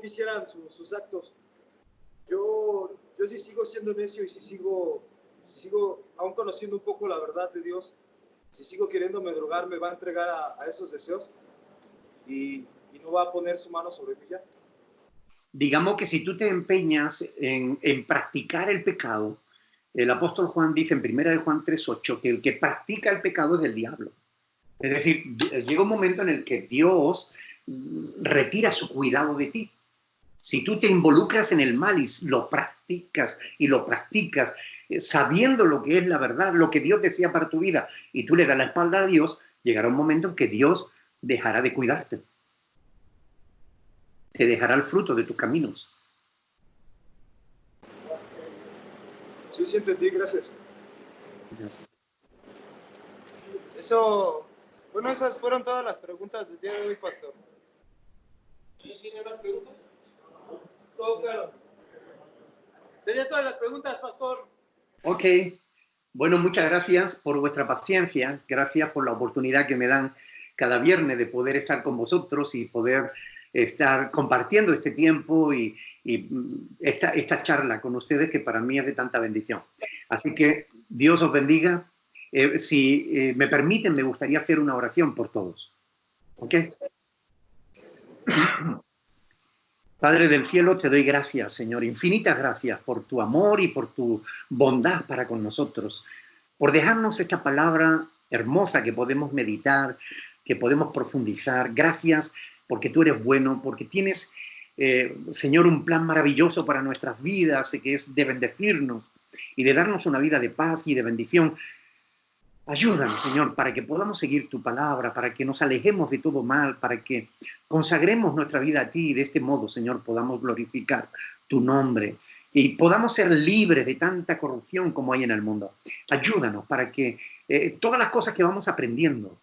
que hicieran sus actos. Yo sí sigo siendo necio y si sigo aún conociendo un poco la verdad de Dios, si sigo queriéndome drogar, me va a entregar a esos deseos y no va a poner su mano sobre mí ya. Digamos que si tú te empeñas en practicar el pecado, el apóstol Juan dice en 1 Juan 3:8 que el que practica el pecado es del diablo. Es decir, llega un momento en el que Dios retira su cuidado de ti. Si tú te involucras en el mal y lo practicas, sabiendo lo que es la verdad, lo que Dios decía para tu vida, y tú le das la espalda a Dios, llegará un momento en que Dios dejará de cuidarte. Te dejará el fruto de tus caminos. Sí, sí entendí, gracias. Eso, bueno, esas fueron todas las preguntas del día de hoy, pastor. ¿Tiene más preguntas? Todo claro. Serían todas las preguntas, pastor. Ok. Bueno, muchas gracias por vuestra paciencia. Gracias por la oportunidad que me dan cada viernes de poder estar con vosotros y poder estar compartiendo este tiempo y esta charla con ustedes, que para mí es de tanta bendición. Así que Dios os bendiga. Si me permiten, me gustaría hacer una oración por todos. ¿Ok? Padre del cielo, te doy gracias, Señor, infinitas gracias por tu amor y por tu bondad para con nosotros, por dejarnos esta palabra hermosa que podemos meditar, que podemos profundizar. Gracias porque tú eres bueno, porque tienes, Señor, un plan maravilloso para nuestras vidas, que es de bendecirnos y de darnos una vida de paz y de bendición. Ayúdanos, Señor, para que podamos seguir tu palabra, para que nos alejemos de todo mal, para que consagremos nuestra vida a ti y de este modo, Señor, podamos glorificar tu nombre y podamos ser libres de tanta corrupción como hay en el mundo. Ayúdanos para que todas las cosas que vamos aprendiendo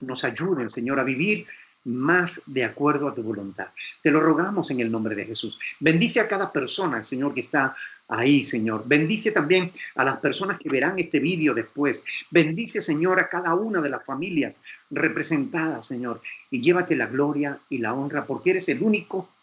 nos ayuden, Señor, a vivir más de acuerdo a tu voluntad. Te lo rogamos en el nombre de Jesús. Bendice a cada persona, Señor, que está ahí, Señor. Bendice también a las personas que verán este vídeo después. Bendice, Señor, a cada una de las familias representadas, Señor. Y llévate la gloria y la honra, porque eres el único